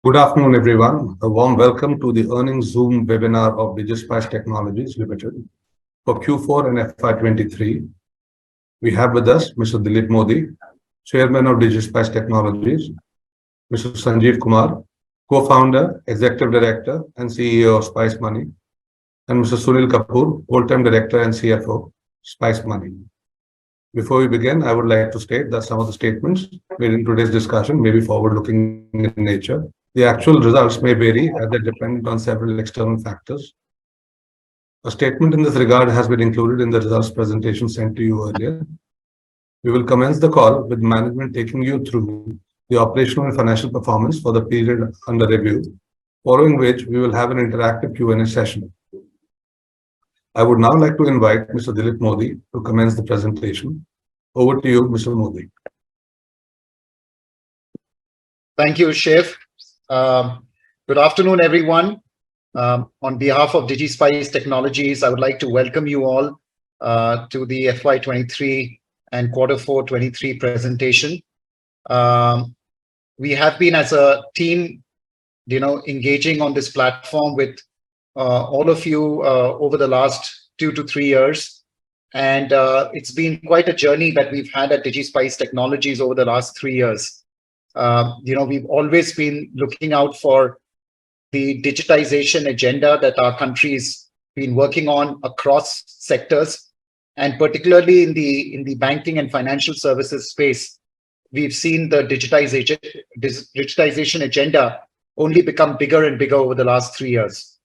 Good afternoon, everyone. A warm welcome to the earnings Zoom webinar of DigiSpice Technologies Limited for Q4 and FY23. We have with us Mr. Dilip Modi, Chairman of DigiSpice Technologies, Mr. Sanjeev Kumar, Co-founder, Executive Director, and CEO of Spice Money, and Mr. Sunil Kapoor, Full-time Director and CFO, Spice Money. Before we begin, I would like to state that some of the statements made in today's discussion may be forward-looking in nature. The actual results may vary as they depend on several external factors. A statement in this regard has been included in the results presentation sent to you earlier. We will commence the call with management taking you through the operational and financial performance for the period under review, following which we will have an interactive Q&A session. I would now like to invite Mr. Dilip Modi to commence the presentation. Over to you, Mr. Modi. Thank you, Shiv. Good afternoon, everyone. On behalf of DigiSpice Technologies, I would like to welcome you all to the FY23 and Q4 presentation. We have been as a team, engaging on this platform with all of you over the last 2 to 3 years. And it's been quite a journey that we've had at DigiSpice Technologies over the last 3 years. We've always been looking out for the digitization agenda that our country's been working on across sectors, and particularly in the banking and financial services space. We've seen the digitization agenda only become bigger and bigger over the last 3 years.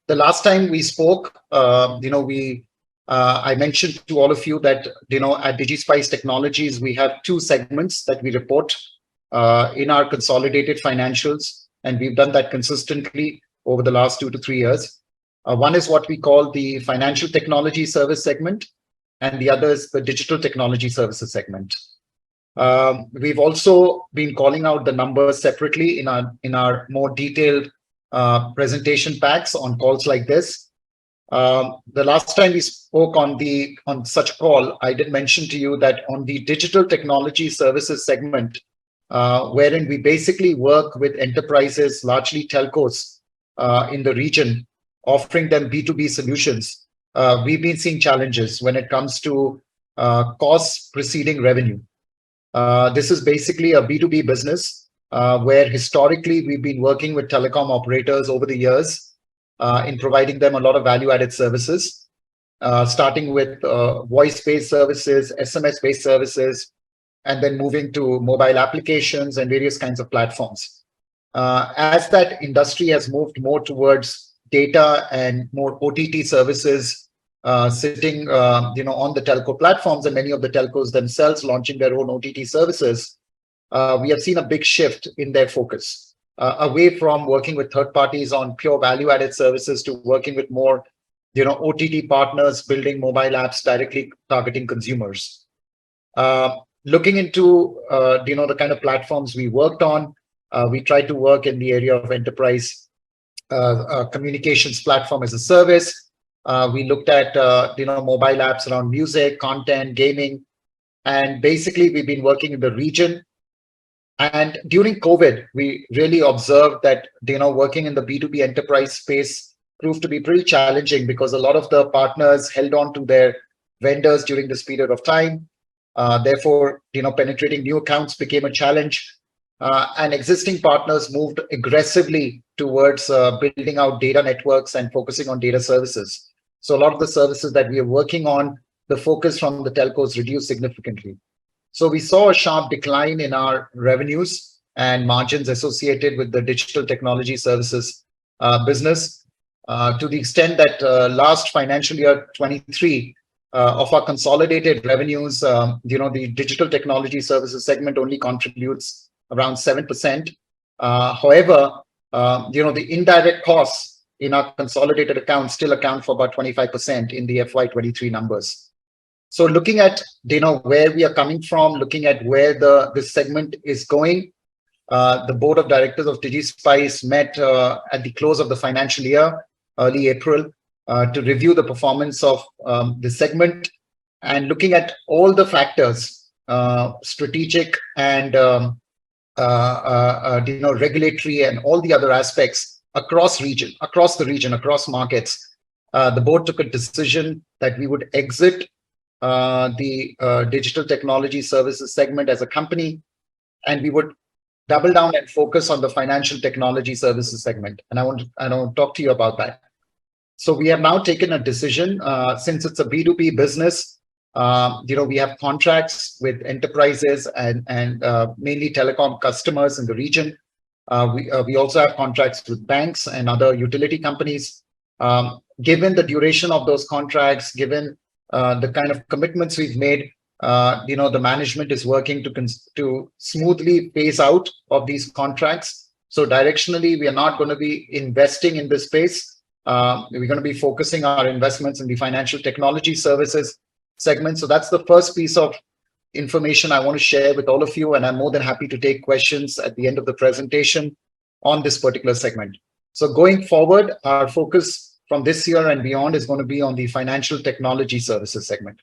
The last time we spoke, I mentioned to all of you that at DigiSpice Technologies we have 2 segments that we report in our consolidated financials, and we've done that consistently over the last 2 to 3 years. One is what we call the financial technology service segment, and the other is the digital technology services segment. We've also been calling out the numbers separately in our more detailed presentation packs on calls like this. The last time we spoke on such a call, I did mention to you that on the digital technology services segment, wherein we basically work with enterprises, largely telcos in the region, offering them B2B solutions. We've been seeing challenges when it comes to costs preceding revenue. This is basically a B2B business where historically we've been working with telecom operators over the years in providing them a lot of value-added services, starting with voice-based services, SMS-based services, and then moving to mobile applications and various kinds of platforms. As that industry has moved more towards data and more OTT services sitting on the telco platforms, and many of the telcos themselves launching their own OTT services, we have seen a big shift in their focus away from working with third parties on pure value-added services to working with more OTT partners building mobile apps directly targeting consumers. Looking into the kind of platforms we worked on, we tried to work in the area of enterprise communications platform as a service. We looked at mobile apps around music, content, gaming, and basically we've been working in the region. And during COVID, we really observed that working in the B2B enterprise space proved to be pretty challenging because a lot of the partners held on to their vendors during this period of time. Therefore, penetrating new accounts became a challenge, and existing partners moved aggressively towards building out data networks and focusing on data services. So a lot of the services that we are working on, the focus from the telcos reduced significantly. So we saw a sharp decline in our revenues and margins associated with the digital technology services business, to the extent that last financial year 23, of our consolidated revenues, the digital technology services segment only contributes around 7%. However, the indirect costs in our consolidated accounts still account for about 25% in the FY23 numbers. So looking at where we are coming from, looking at where this segment is going, the board of directors of DigiSpice met at the close of the financial year, early April, to review the performance of the segment, and looking at all the factors, strategic and regulatory and all the other aspects across the region, across markets, the board took a decision that we would exit the digital technology services segment as a company, and we would double down and focus on the financial technology services segment. And I want to talk to you about that. So we have now taken a decision, since it's a B2B business, we have contracts with enterprises and mainly telecom customers in the region. We also have contracts with banks and other utility companies. Given the duration of those contracts, given the kind of commitments we've made, the management is working to smoothly phase out of these contracts. So directionally, we are not going to be investing in this space. We're going to be focusing our investments in the financial technology services segment. So that's the first piece of information I want to share with all of you, and I'm more than happy to take questions at the end of the presentation on this particular segment. So going forward, our focus from this year and beyond is going to be on the financial technology services segment.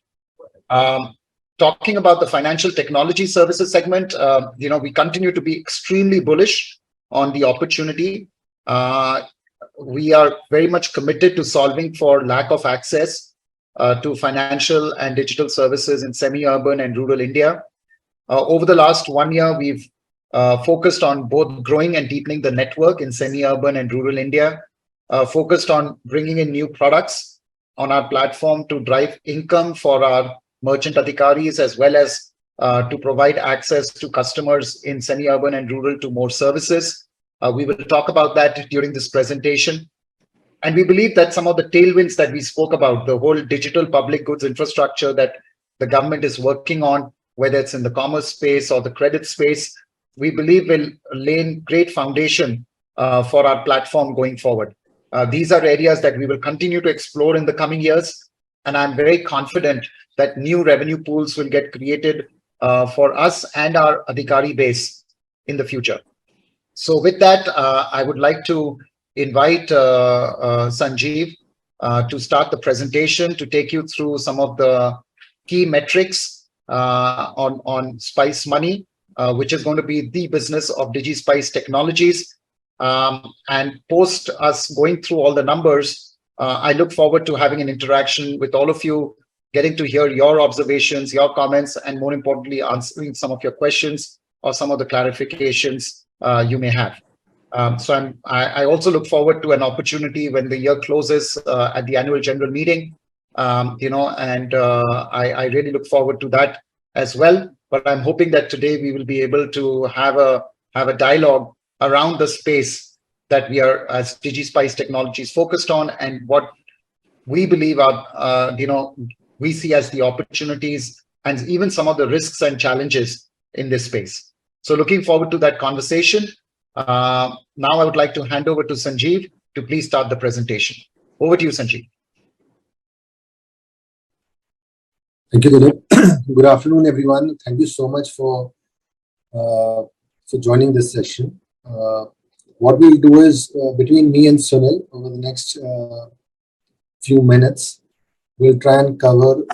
Talking about the financial technology services segment, we continue to be extremely bullish on the opportunity. We are very much committed to solving for lack of access to financial and digital services in semi-urban and rural India. Over the last 1 year, we've focused on both growing and deepening the network in semi-urban and rural India, focused on bringing in new products on our platform to drive income for our merchant adhikaris, as well as to provide access to customers in semi-urban and rural to more services. We will talk about that during this presentation. And we believe that some of the tailwinds that we spoke about, the whole digital public goods infrastructure that the government is working on, whether it's in the commerce space or the credit space, we believe will lay a great foundation for our platform going forward. These are areas that we will continue to explore in the coming years. And I'm very confident that new revenue pools will get created for us and our adhikari base in the future. So with that, I would like to invite Sanjeev to start the presentation, to take you through some of the key metrics on Spice Money, which is going to be the business of DigiSpice Technologies. And post us going through all the numbers, I look forward to having an interaction with all of you, getting to hear your observations, your comments, and more importantly, answering some of your questions or some of the clarifications you may have. So I also look forward to an opportunity when the year closes at the annual general meeting, I really look forward to that as well. But I'm hoping that today we will be able to have a dialogue around the space that we are, as DigiSpice Technologies, focused on, and what we believe are, we see as the opportunities and even some of the risks and challenges in this space. So looking forward to that conversation. Now I would like to hand over to Sanjeev to please start the presentation. Over to you, Sanjeev. Thank you, Dilip. Good afternoon, everyone. Thank you so much for joining this session. What we'll do is, between me and Sunil, over the next few minutes, we'll try and cover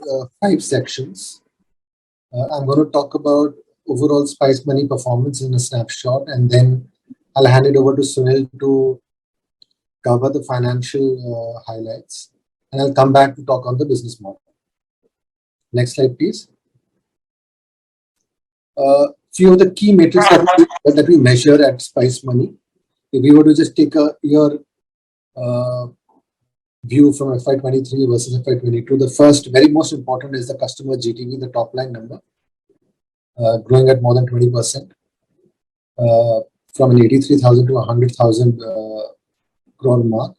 5 sections. I'm going to talk about overall Spice Money performance in a snapshot, and then I'll hand it over to Sunil to cover the financial highlights, and I'll come back to talk on the business model. Next slide, please. Few of the key metrics that we measure at Spice Money. If we were to just take a year view from FY23 versus FY22, the first, very most important, is the customer GTV, the top line number, growing at more than 20%, from an 83,000 to 100,000 crore mark.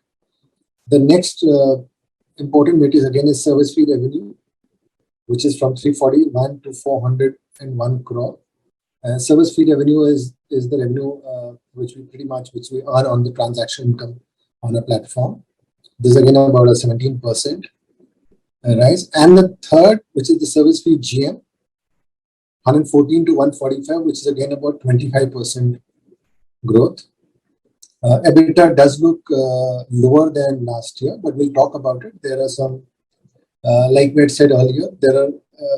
The next important metric again is service fee revenue, which is from 341 to 401 crore. Service fee revenue is the revenue which we earn on the transaction income on a platform. This is again about a 17% rise. And the third, which is the service fee GM, 114 to 145, which is again about 25% growth. EBITDA does look lower than last year, but we'll talk about it. There are some, like we had said earlier,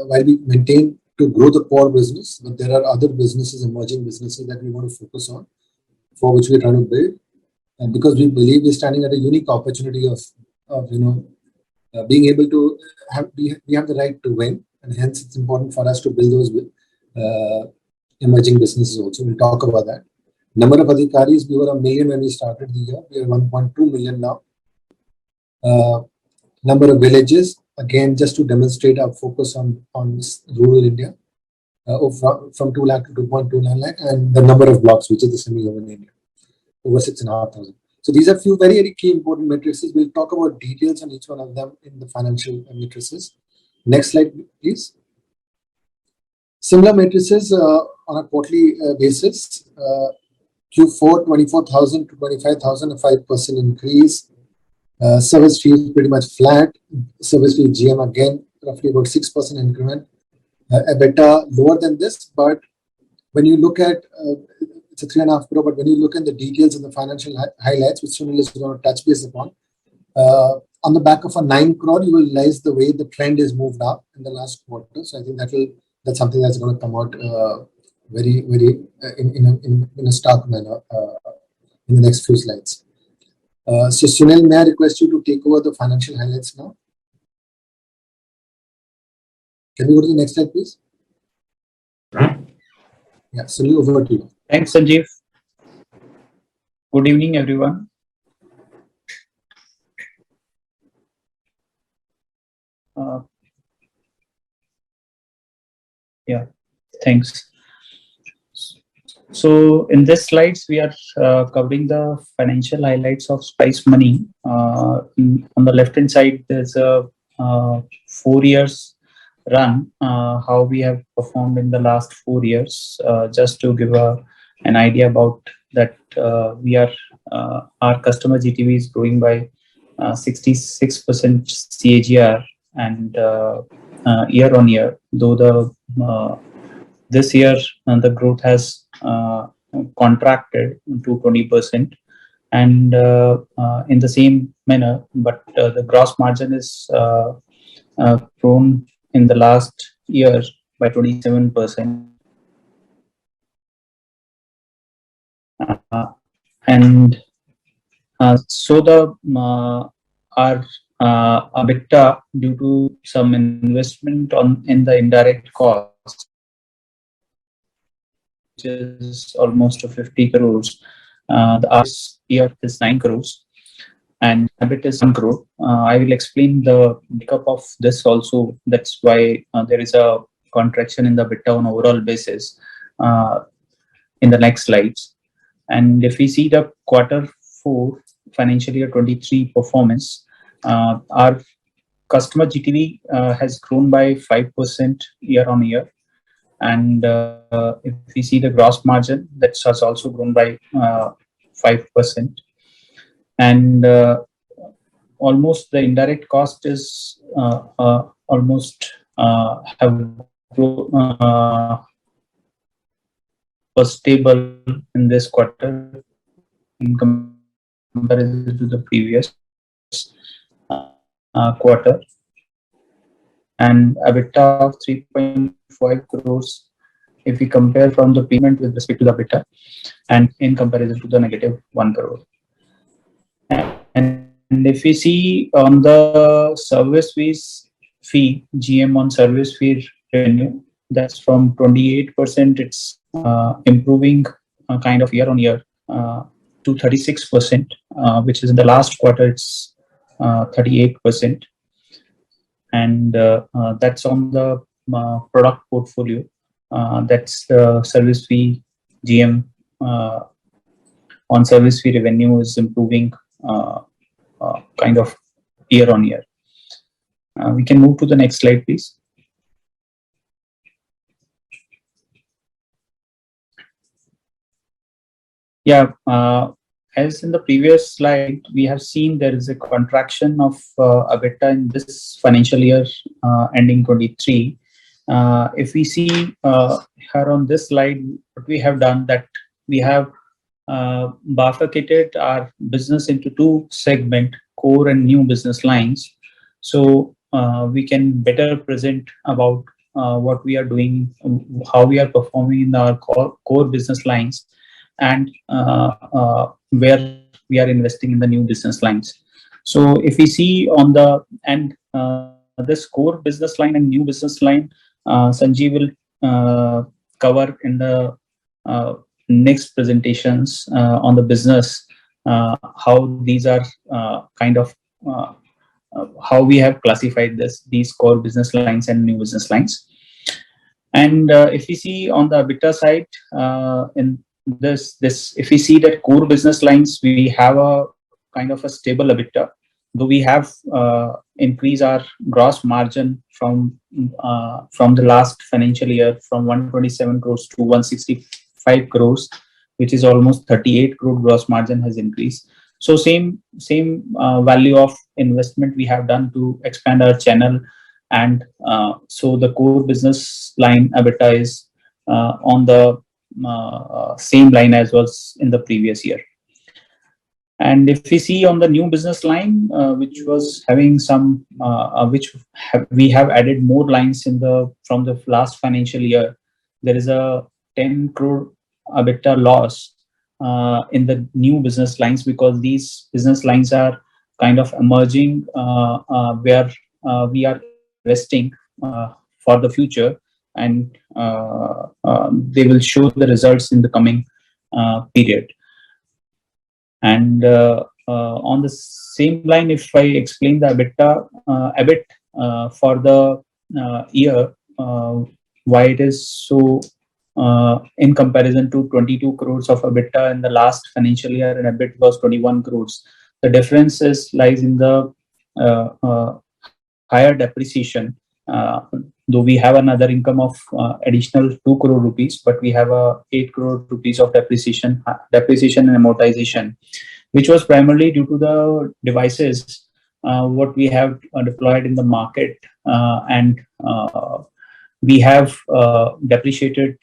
while we maintain to grow the core business, but there are other businesses, emerging businesses that we want to focus on, for which we're trying to build. And because we believe we're standing at a unique opportunity of being able to we have the right to win, and hence it's important for us to build those emerging businesses also. We'll talk about that. Number of adhikaris, we were 1 million when we started the year. We are 1.2 million now. Number of villages, again, just to demonstrate our focus on rural India, from 2 lakh to 2.29 lakh, and the number of blocks, which is the semi-urban area, over 6,500. So these are few very, very key important matrices. We'll talk about details on each one of them in the financial matrices. Next slide, please. Similar matrices on a quarterly basis. Q4, 24,000 to 25,000, a 5% increase. Service fees pretty much flat. Service fee GM again, roughly about 6% increment. EBITDA lower than this, but when you look at it's a 3.5 crore, but when you look at the details of the financial highlights, which Sunil is going to touch base upon, on the back of a 9 crore, you will realize the way the trend is moved up in the last quarter. So I think that's something that's going to come out very, very in a stark manner in the next few slides. So Sunil, may I request you to take over the financial highlights now? Can we go to the next slide, please? Yeah, Sunil, over to you. Thanks, Sanjeev. Good evening, everyone. Yeah, thanks. So in this slides, we are covering the financial highlights of Spice Money. On the left-hand side, there's a 4 years run, how we have performed in the last 4 years, just to give an idea about that. Our customer GTV is growing by 66% CAGR, and year on year, though this year the growth has contracted to 20%, and in the same manner, but the gross margin is grown in the last year by 27%. So our EBITDA, due to some investment in the indirect cost, which is almost 50 crores, the last year is 9 crores, and EBIT is 1 crore. I will explain the makeup of this also. That's why there is a contraction in the EBITDA on overall basis in the next slides. And if we see the Q4 financial year 23 performance, our customer GTV has grown by 5% year on year. And if we see the gross margin, that has also grown by 5%. And almost the indirect cost is almost was stable in this quarter in comparison to the previous quarter, and EBITDA of 3.5 crores if we compare from the payment with respect to the EBITDA, and in comparison to the negative 1 crore. And if we see on the service fees fee, GM on service fee revenue, that's from 28%, it's improving kind of year on year to 36%, which is in the last quarter, it's 38%. And that's on the product portfolio. That's the service fee GM on service fee revenue is improving kind of year on year. We can move to the next slide, please. Yeah, as in the previous slide, we have seen there is a contraction of EBITDA in this financial year ending 23. If we see here on this slide, what we have done, that we have bifurcated our business into two segments, core and new business lines. So we can better present about what we are doing, how we are performing in our core business lines, and where we are investing in the new business lines. So if we see on the end, this core business line and new business line, Sanjeev will cover in the next presentations on the business, how these are kind of how we have classified these core business lines and new business lines. And if we see on the EBITDA side, in this if we see that core business lines, we have a kind of a stable EBITDA, though we have increased our gross margin from the last financial year from 127 crores to 165 crores, which is almost 38 crore gross margin has increased. So same value of investment we have done to expand our channel, and so the core business line EBITDA is on the same line as was in the previous year. And if we see on the new business line, which was having some, we have added more lines from the last financial year, there is a 10 crore EBITDA loss in the new business lines, because these business lines are kind of emerging, where we are investing for the future, and they will show the results in the coming period. And on the same line, if I explain the EBITDA, EBIT for the year, why it is so in comparison to 22 crores of EBITDA in the last financial year, and EBIT was 21 crores. The difference lies in the higher depreciation. Though we have another income of additional 2 crore rupees, but we have 8 crore rupees of depreciation and amortization, which was primarily due to the devices what we have deployed in the market, and we have depreciated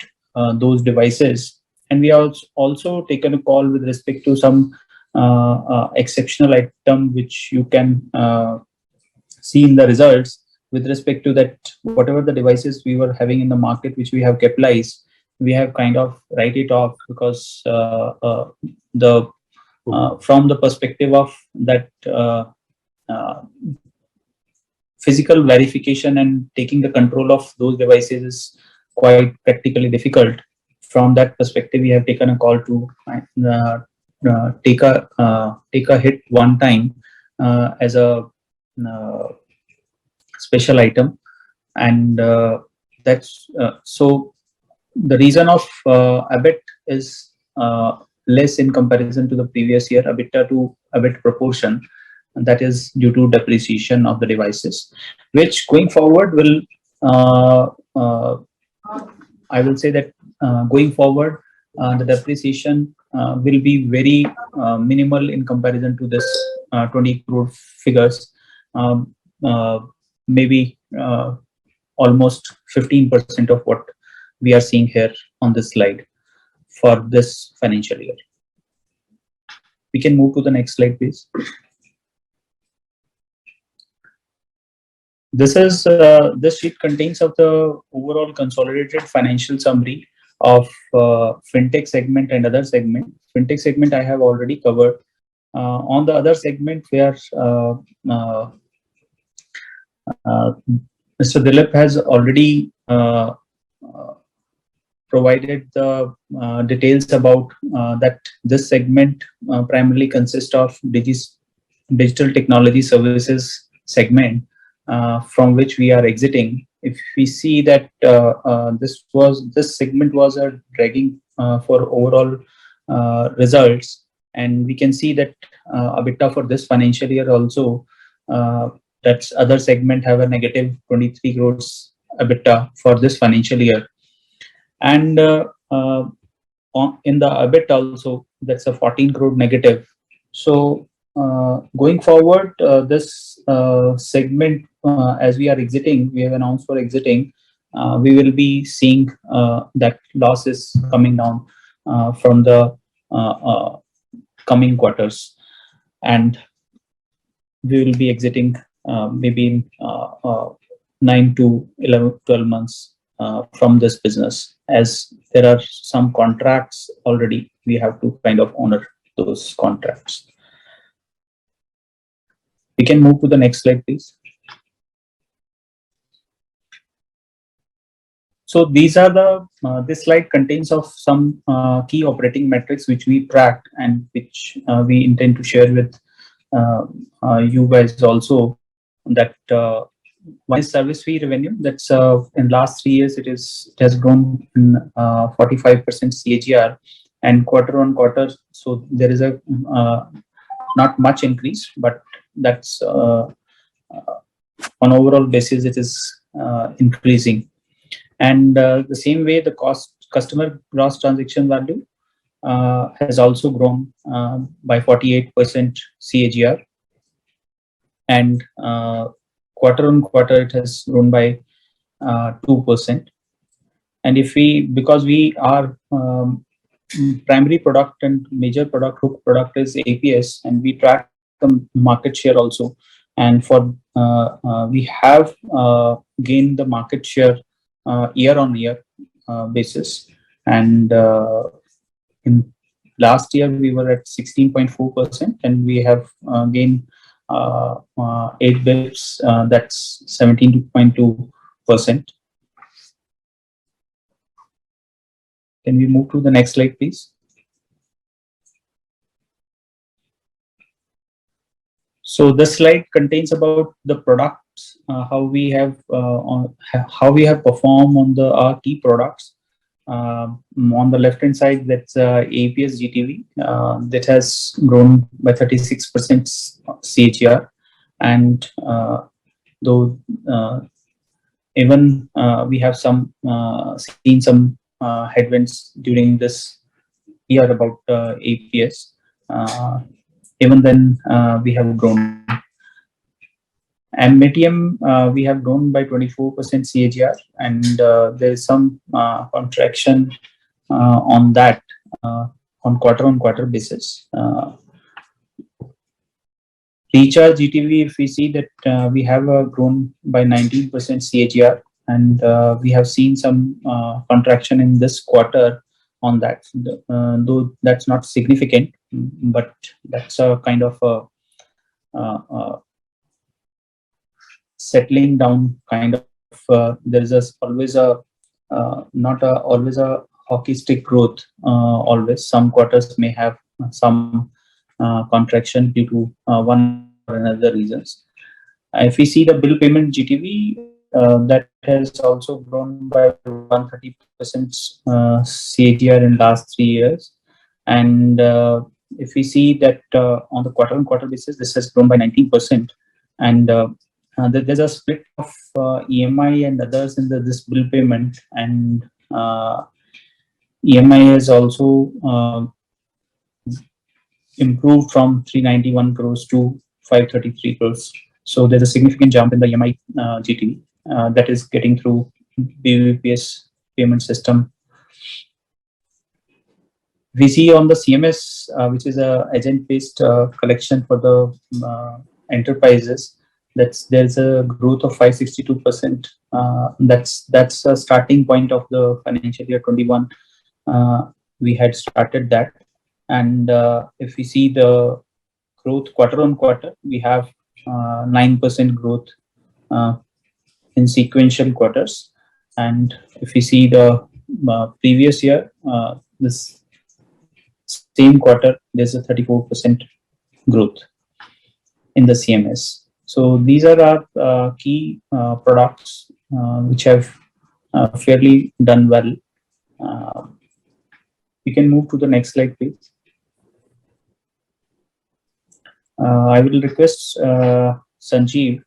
those devices, and we have also taken a call with respect to some exceptional item which you can see in the results. With respect to that, whatever the devices we were having in the market which we have capitalized, we have kind of write it off, because from the perspective of that physical verification and taking the control of those devices is quite practically difficult. From that perspective, we have taken a call to take a hit one time as a special item, and that's so the reason of EBIT is less in comparison to the previous year EBITDA to EBIT proportion, and that is due to depreciation of the devices, which going forward will I will say that going forward the depreciation will be very minimal in comparison to this 20 crore figures. Maybe almost 15% of what we are seeing here on this slide for this financial year. We can move to the next slide, please. This is this sheet contains of the overall consolidated financial summary of fintech segment and other segment. Fintech segment I have already covered. On the other segment, where Mr. Dilip has already provided the details about that this segment primarily consists of digital technology services segment, from which we are exiting. If we see that this segment was a dragging for overall results, and we can see that EBITDA for this financial year also, that's other segment have a negative 23 crores EBITDA for this financial year, and in the EBIT also that's a 14 crore negative. So going forward, this segment as we are exiting, we have announced for exiting, we will be seeing that loss is coming down from the coming quarters, and we will be exiting maybe in 9 to 11, 12 months from this business, as there are some contracts already. We have to kind of honor those contracts. We can move to the next slide, please. So these are the, this slide contains of some key operating metrics which we track and which we intend to share with you guys also. That one is service fee revenue. That's in last 3 years it has grown in 45% CAGR, and quarter on quarter. So there is a not much increase, but that's on overall basis it is increasing. And the same way, the customer gross transaction value has also grown by 48% CAGR, and quarter on quarter it has grown by 2%. And if we, because we are primary product and major product, hook product is APS, and we track the market share also. And for we have gained the market share year on year basis. And in last year we were at 16.4%, and we have gained 8 bps, that's 17.2%. Can we move to the next slide, please? So this slide contains about the products, how we have performed on the key products. On the left hand side, that's APS GTV that has grown by 36% CAGR, and though even we have seen some headwinds during this year about APS. Even then, we have grown. And MTM, we have grown by 24% CAGR, and there is some contraction on that on quarter basis. Recharge GTV, if we see that we have grown by 19% CAGR, and we have seen some contraction in this quarter on that, though that's not significant, but that's a kind of a settling down kind of. There is always a not always a hockey stick growth. Always some quarters may have some contraction due to one or another reasons. If we see the bill payment GTV, that has also grown by 130% CAGR in last 3 years. And if we see that on the quarter-on-quarter basis, this has grown by 19%. And there's a split of EMI and others in this bill payment, and EMI has also improved from 391 crores to 533 crores. So there's a significant jump in the EMI GTV that is getting through BBPS payment system. We see on the CMS, which is a agent-based collection for the enterprises, there's a growth of 562%. That's a starting point of the financial year 21. We had started that, and if we see the growth quarter on quarter, we have 9% growth in sequential quarters. And if we see the previous year, this same quarter, there's a 34% growth in the CMS. So these are our key products which have fairly done well. We can move to the next slide, please. I will request Sanjeev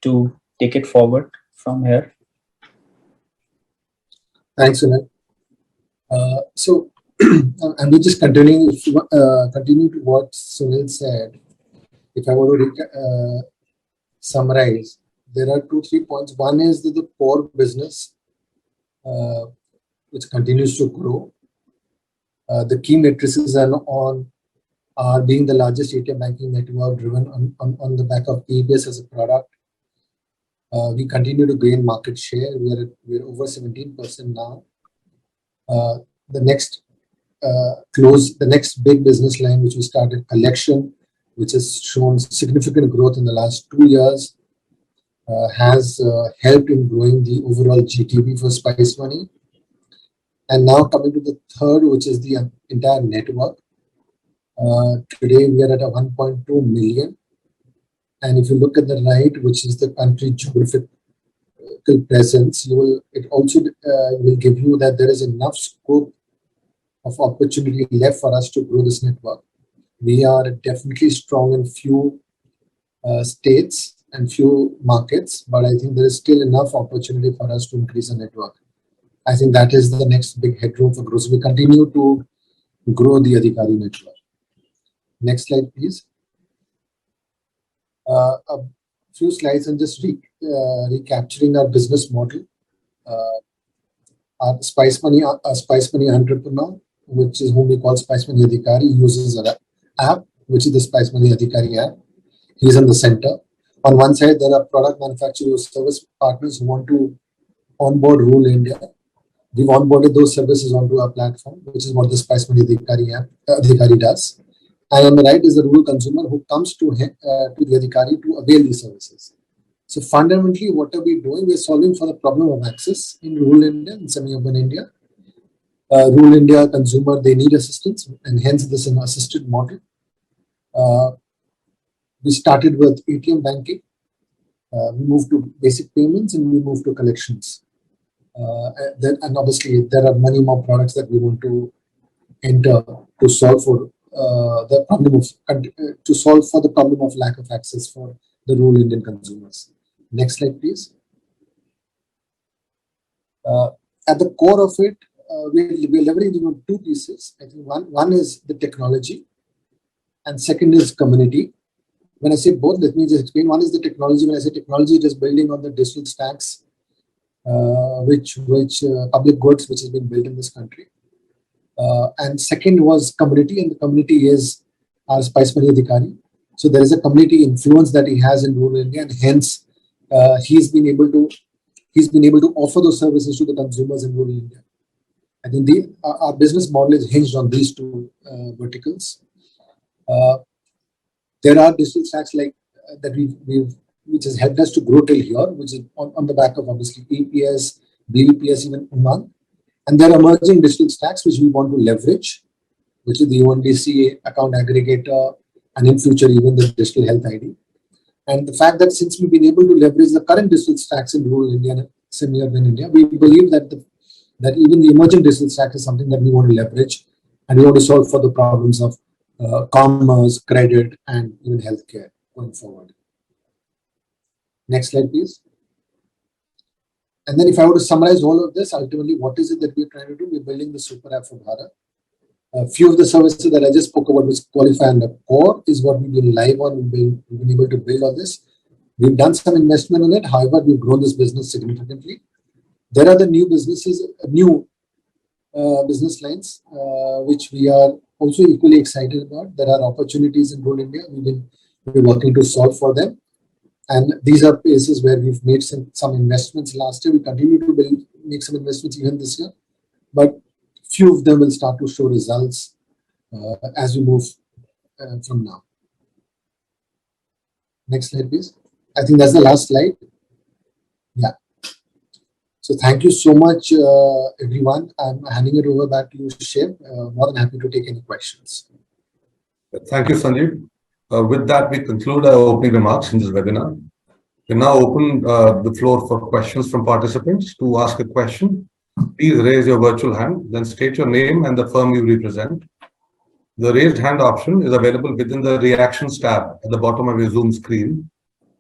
to take it forward from here. Thanks, Sunil. So, and we just continue to what Sunil said. If I were to summarize, there are 2-3 points. One is that the core business, which continues to grow. The key matrices are being the largest ATM banking network driven on the back of ABS as a product. We continue to gain market share. We're over 17% now. The next big business line which we started, collection, which has shown significant growth in the last 2 years, has helped in growing the overall GTV for Spice Money. And now coming to the third, which is the entire network. Today we are at a 1.2 million. And if you look at the right, which is the country geographical presence, it also will give you that there is enough scope of opportunity left for us to grow this network. We are definitely strong in few states and few markets, but I think there is still enough opportunity for us to increase the network. I think that is the next big headroom for growth. We continue to grow the Adhikari network. Next slide, please. A few slides and just recapturing our business model. Our Spice Money entrepreneur, which is whom we call Spice Money Adhikari, uses an app, which is the Spice Money Adhikari app. He's in the center. On one side, there are product manufacturers, service partners who want to onboard rural India. We've onboarded those services onto our platform, which is what the Spice Money Adhikari does. And on the right is the rural consumer who comes to the Adhikari to avail these services. So fundamentally, what are we doing? We're solving for the problem of access in rural India, in semi-urban India. Rural India consumer, they need assistance, and hence this is an assisted model. We started with ATM banking. We moved to basic payments, and we moved to collections. And obviously, there are many more products that we want to enter to solve for the problem of lack of access for the rural Indian consumers. Next slide, please. At the core of it, we're leveraging on two pieces. I think one is the technology, and second is community. When I say both, let me just explain. One is the technology. When I say technology, it is building on the digital stacks, which public goods which has been built in this country. And second was community, and the community is our Spice Money Adhikari. So there is a community influence that he has in rural India, and hence he's been able to offer those services to the consumers in rural India. I think our business model is hinged on these two verticals. There are digital stacks like that which has helped us to grow till here, which is on the back of obviously EPS, BVPS, even Umang. And there are emerging digital stacks which we want to leverage, which is the ONDC account aggregator, and in future even the digital health ID. And the fact that since we've been able to leverage the current digital stacks in rural India and semi-urban India, we believe that even the emerging digital stack is something that we want to leverage, and we want to solve for the problems of commerce, credit, and even healthcare going forward. Next slide, please. And then if I were to summarize all of this, ultimately, what is it that we're trying to do? We're building the super app for Bharat. A few of the services that I just spoke about, which qualify under core, is what we've been live on. We've been able to build on this. We've done some investment on it. However, we've grown this business significantly. There are the new businesses, business lines, which we are also equally excited about. There are opportunities in rural India. We're working to solve for them. And these are places where we've made some investments last year. We continue to make some investments even this year. But few of them will start to show results as we move from now. Next slide, please. I think that's the last slide. Yeah. So thank you so much, everyone. I'm handing it over back to you, Shiv. More than happy to take any questions. Thank you, Sanjeev. With that, we conclude our opening remarks in this webinar. We now open the floor for questions from participants. To ask a question, please raise your virtual hand, then state your name and the firm you represent. The raised hand option is available within the Reactions tab at the bottom of your Zoom screen.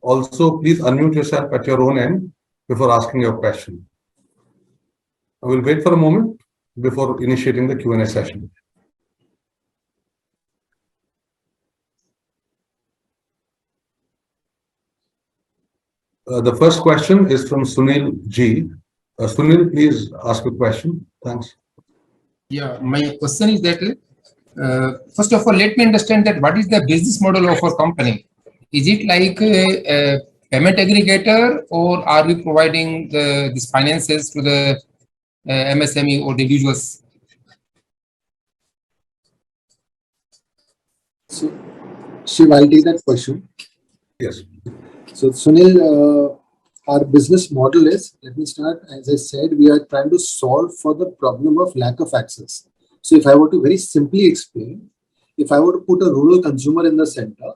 Also, please unmute yourself at your own end before asking your question. I will wait for a moment before initiating the Q&A session. The first question is from Sunil G. Sunil, please ask a question. Thanks. Yeah, my question is that, first of all, let me understand that what is the business model of our company? Is it like payment aggregator, or are we providing these finances to the MSME or the individuals? So, Shiv, I'll take that question. Yes. So, Sunil, our business model is, let me start, as I said, we are trying to solve for the problem of lack of access. So, if I were to very simply explain, if I were to put a rural consumer in the center,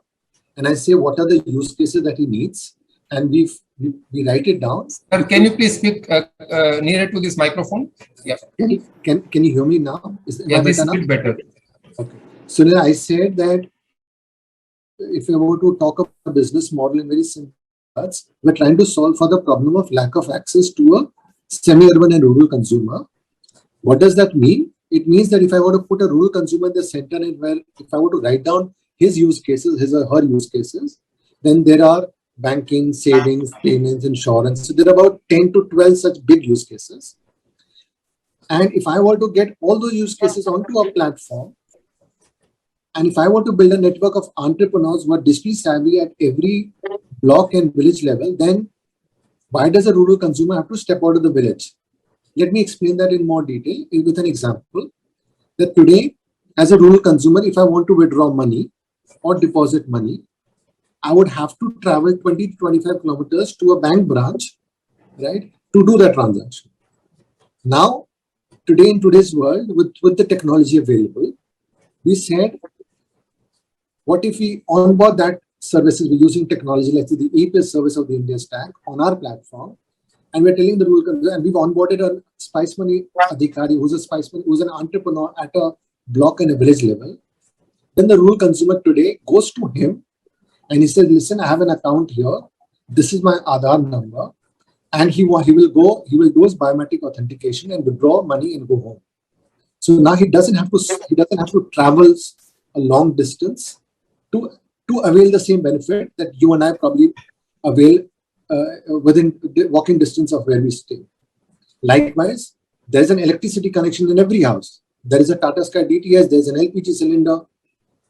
and I say what are the use cases that he needs, and we write it down. Sir, can you please speak nearer to this microphone? Yeah. Can you hear me now? Yeah, this is a bit better. Okay. So then I said that if I were to talk about a business model in very simple words, we're trying to solve for the problem of lack of access to a semi-urban and rural consumer. What does that mean? It means that if I were to put a rural consumer in the center, and where if I were to write down his use cases, his or her use cases, then there are banking, savings, payments, insurance. So there are about 10 to 12 such big use cases. And if I were to get all those use cases onto a platform, and if I were to build a network of entrepreneurs who are digitally savvy at every block and village level, then why does a rural consumer have to step out of the village? Let me explain that in more detail with an example. That today, as a rural consumer, if I want to withdraw money or deposit money, I would have to travel 20 to 25 kilometers to a bank branch, right, to do that transaction. Now, today in today's world, with the technology available, we said, what if we onboard that services, we're using technology, let's say the API service of the India Stack on our platform, and we're telling the rural consumer, and we've onboarded a Spice Money Adhikari who's an entrepreneur at a block and a village level. Then the rural consumer today goes to him and he says, listen, I have an account here. This is my Aadhaar number. And he will do his biometric authentication and withdraw money and go home. So now he doesn't have to travel a long distance to avail the same benefit that you and I probably avail within walking distance of where we stay. Likewise, there's an electricity connection in every house. There is a Tata Sky DTS, there's an LPG cylinder.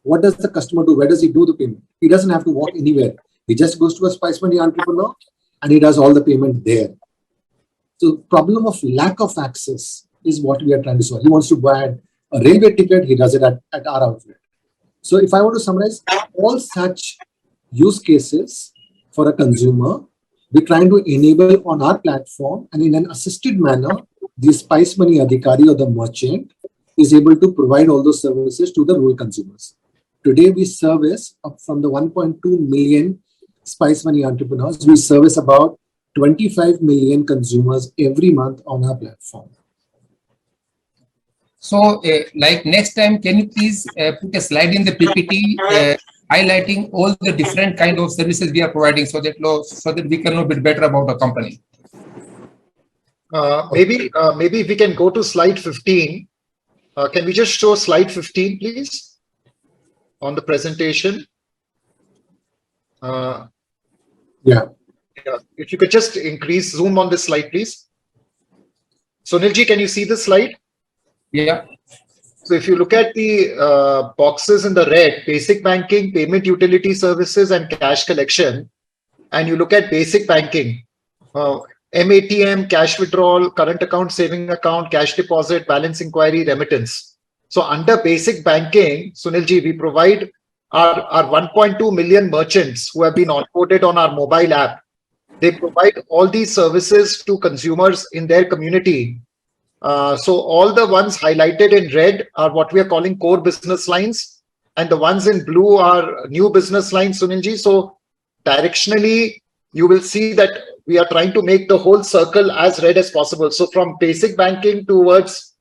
What does the customer do? Where does he do the payment? He doesn't have to walk anywhere. He just goes to a Spice Money entrepreneur and he does all the payment there. So problem of lack of access is what we are trying to solve. He wants to buy a railway ticket, he does it at our outlet. So if I were to summarize all such use cases for a consumer, we're trying to enable on our platform, and in an assisted manner, the Spice Money Adhikari or the merchant is able to provide all those services to the rural consumers. Today, we service from the 1.2 million Spice Money entrepreneurs, we service about 25 million consumers every month on our platform. So, like next time, can you please put a slide in the PPT highlighting all the different kind of services we are providing, so that we can know a bit better about the company? Maybe if we can go to slide 15. Can we just show slide 15, please, on the presentation? Yeah. If you could just increase zoom on this slide, please. Sunilji, can you see this slide? Yeah. So if you look at the boxes in the red, basic banking, payment utility services, and cash collection, and you look at basic banking, MATM, cash withdrawal, current account, saving account, cash deposit, balance inquiry, remittance. So under basic banking, Sunilji, we provide our 1.2 million merchants who have been onboarded on our mobile app. They provide all these services to consumers in their community. So all the ones highlighted in red are what we are calling core business lines, and the ones in blue are new business lines, Sunilji. So directionally, you will see that we are trying to make the whole circle as red as possible. So from basic banking towards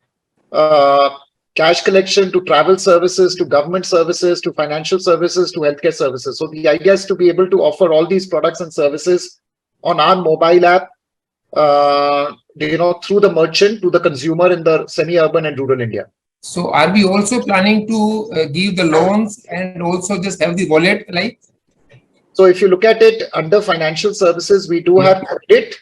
cash collection, to travel services, to government services, to financial services, to healthcare services. So the idea is to be able to offer all these products and services on our mobile app, through the merchant to the consumer in the semi-urban and rural India. So are we also planning to give the loans and also just have the wallet like? So if you look at it under financial services, we do have credit,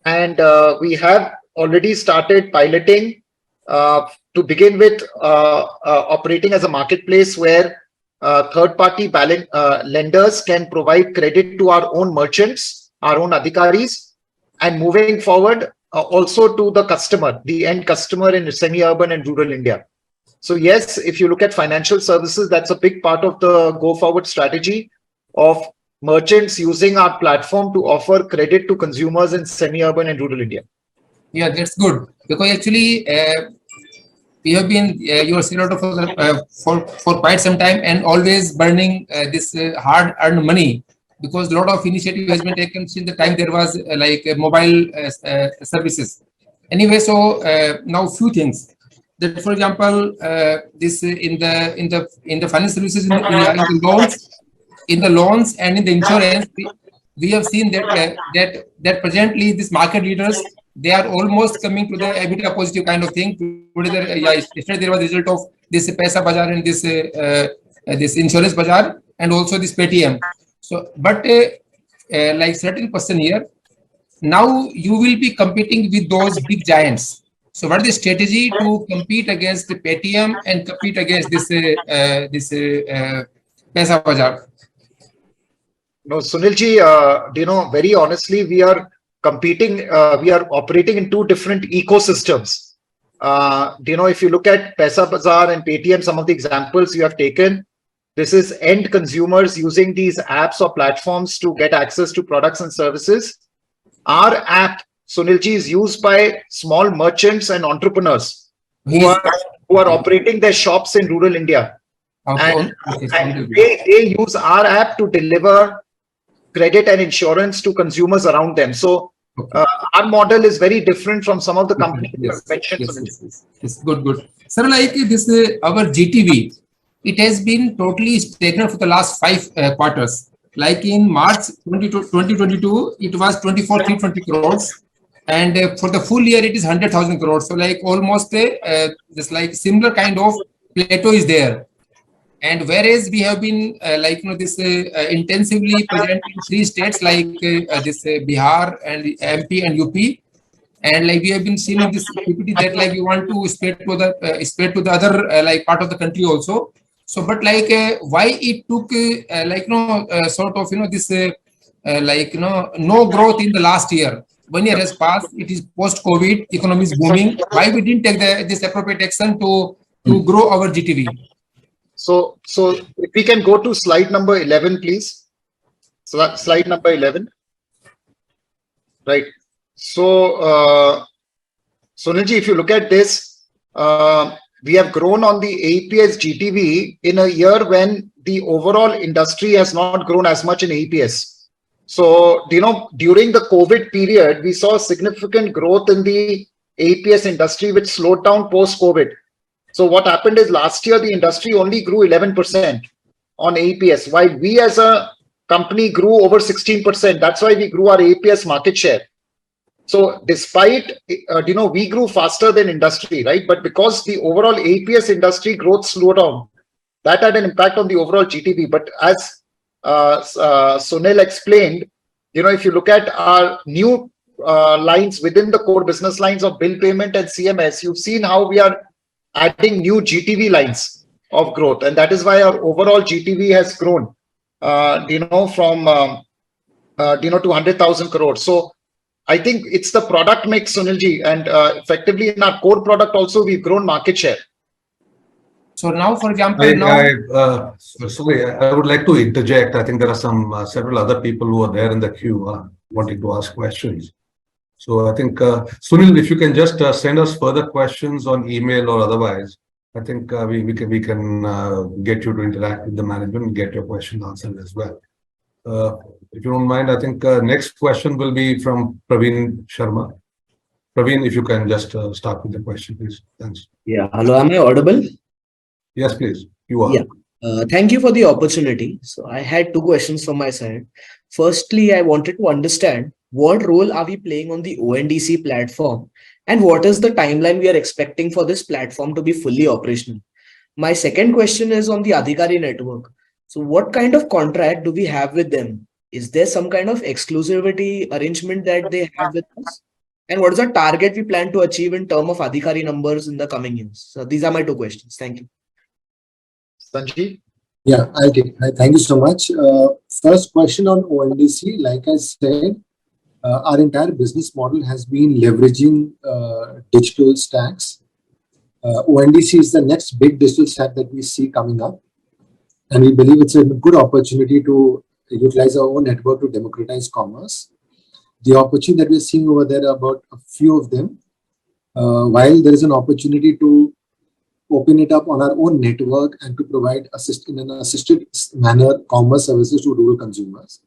and we have already started piloting to begin with operating as a marketplace where third-party lenders can provide credit to our own merchants, our own adhikaris, and moving forward also to the customer, the end customer in semi-urban and rural India. So yes, if you look at financial services, that's a big part of the go-forward strategy of merchants using our platform to offer credit to consumers in semi-urban and rural India. Yeah, that's good. Because actually, we have been your CLO for quite some time and always burning this hard-earned money, because a lot of initiative has been taken since the time there was mobile services. Anyway, so now few things. That, for example, this in the finance services, in the loans and in the insurance, we have seen that that presently these market leaders, they are almost coming to the EBITDA positive kind of thing. Yesterday there was a result of this Paisa Bazaar and this insurance bazaar and also this Paytm. So, but like certain person here, now you will be competing with those big giants. So what is the strategy to compete against the Paytm and compete against this Paisa Bazaar? No, Sunilji, very honestly, we are competing, we are operating in two different ecosystems. If you look at Paisa Bazaar and Paytm, some of the examples you have taken, this is end consumers using these apps or platforms to get access to products and services. Our app, Sunilji, is used by small merchants and entrepreneurs who are operating their shops in rural India. Okay. And they use our app to deliver credit and insurance to consumers around them. So our model is very different from some of the companies you mentioned. Yes. Good. Sir, like this, our GTV, it has been totally stagnant for the last 5 quarters. Like in March 2022, it was 24,320 crores. And for the full year, it is 100,000 crores. So like almost this like similar kind of plateau is there. And whereas we have been intensively present in 3 states like this Bihar and MP and UP, and like we have been seeing in this PPT that like we want to spread to the other like part of the country also. So, but like why it took no growth in the last year. 1 year has passed. It is post-COVID. Economy is booming. Why we didn't take this appropriate action to grow our GTV? So if we can go to slide number 11, please. Slide number 11. Right. So, Sunilji, if you look at this, we have grown on the AEPS GTV in a year when the overall industry has not grown as much in AEPS. So, during the COVID period, we saw significant growth in the AEPS industry, which slowed down post-COVID. So what happened is last year, the industry only grew 11% on AEPS, while we as a company grew over 16%. That's why we grew our AEPS market share. So despite, we grew faster than industry, right? But because the overall AEPS industry growth slowed down, that had an impact on the overall GTV. But as Sunil explained, if you look at our new lines within the core business lines of bill payment and CMS, you've seen how we are adding new GTV lines of growth, and that is why our overall GTV has grown, from 200,000 crores. So I think it's the product mix, Sunilji, and effectively in our core product also we've grown market share. So now, for example, sorry, I would like to interject. I think there are several other people who are there in the queue wanting to ask questions. So I think, Sunil, if you can just send us further questions on email or otherwise, I think we can get you to interact with the management and get your question answered as well. If you don't mind, I think next question will be from Praveen Sharma. Praveen, if you can just start with the question, please. Thanks. Yeah. Hello, am I audible? Yes, please. You are. Yeah. Thank you for the opportunity. So I had 2 questions from my side. Firstly, I wanted to understand what role are we playing on the ONDC platform and what is the timeline we are expecting for this platform to be fully operational? My second question is on the Adhikari network. So what kind of contract do we have with them? Is there some kind of exclusivity arrangement that they have with us? And what is the target we plan to achieve in terms of Adhikari numbers in the coming years? So these are my 2 questions. Thank you. Sanjeev? Yeah, I'll take. Thank you so much. First question on ONDC. Like I said, our entire business model has been leveraging digital stacks. ONDC is the next big digital stack that we see coming up, and we believe it's a good opportunity to utilize our own network to democratize commerce. The opportunity that we're seeing over there are about a few of them. While there is an opportunity to open it up on our own network and to provide in an assisted manner commerce services to rural consumers.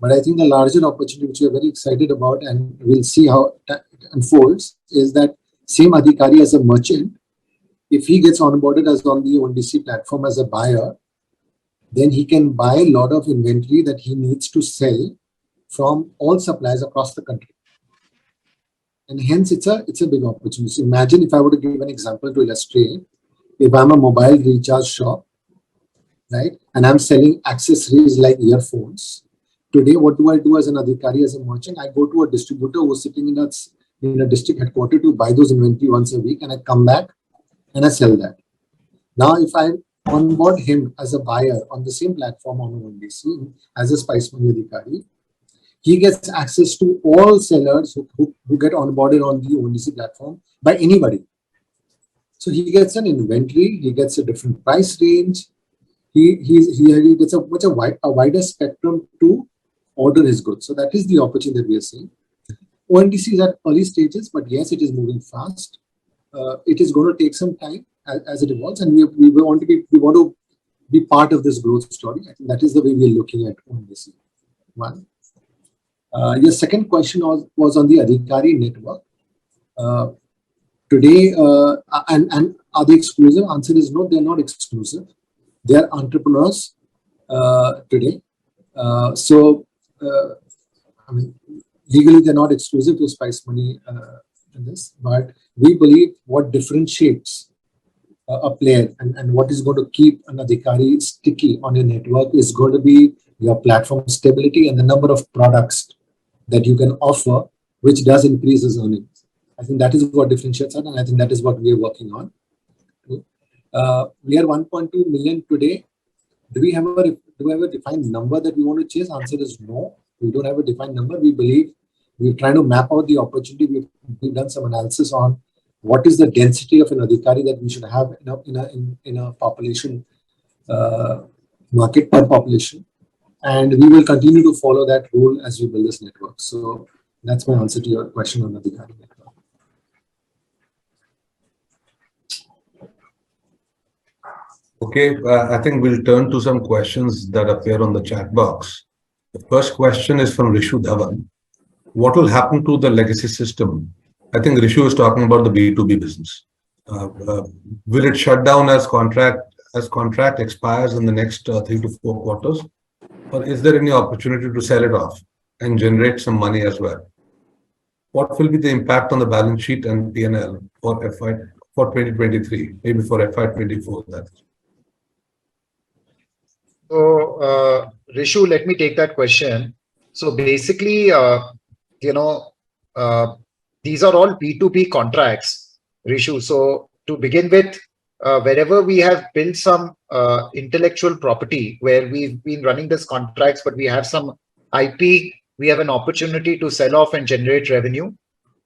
But I think the larger opportunity, which we are very excited about, and we'll see how it unfolds, is that same Adhikari as a merchant, if he gets onboarded as on the ONDC platform as a buyer, then he can buy a lot of inventory that he needs to sell from all suppliers across the country. And hence it's a big opportunity. So imagine if I were to give an example to illustrate, if I'm a mobile recharge shop, right, and I'm selling accessories like earphones. Today, what do I do as an Adhikari, as a merchant? I go to a distributor who's sitting in a district headquarters to buy those inventory once a week, and I come back and I sell that. Now, if I onboard him as a buyer on the same platform on ONDC as a Spice Money Adhikari, he gets access to all sellers who get onboarded on the ONDC platform by anybody. So he gets an inventory, he gets a different price range, he gets a wider spectrum to order his goods. So that is the opportunity that we are seeing. ONDC is at early stages, but yes, it is moving fast. It is going to take some time as it evolves, and we want to be part of this growth story. I think that is the way we are looking at ONDC. One. Your second question was on the Adhikari network. Today, and are they exclusive? Answer is no, they're not exclusive. They are entrepreneurs today. I mean, legally they're not exclusive to Spice Money in this, but we believe what differentiates a player and what is going to keep an Adhikari sticky on your network is going to be your platform stability and the number of products that you can offer, which does increase his earnings. I think that is what differentiates us, and I think that is what we are working on. We are 1.2 million today. Do we have a defined number that we want to chase? Answer is no. We don't have a defined number. We believe we're trying to map out the opportunity. We've done some analysis on what is the density of an Adhikari that we should have in a population market per population. And we will continue to follow that rule as we build this network. So that's my answer to your question on Adhikari network. Okay, I think we'll turn to some questions that appear on the chat box. The first question is from Rishu Dhawan. What will happen to the legacy system? I think Rishu is talking about the B2B business. Will it shut down as contract expires in the next 3 to 4 quarters? Or is there any opportunity to sell it off and generate some money as well? What will be the impact on the balance sheet and P&L for 2023, maybe for FY24? That is. So, Rishu, let me take that question. So basically, these are all B2B contracts, Rishu. So to begin with, wherever we have built some intellectual property where we've been running these contracts, but we have some IP, we have an opportunity to sell off and generate revenue.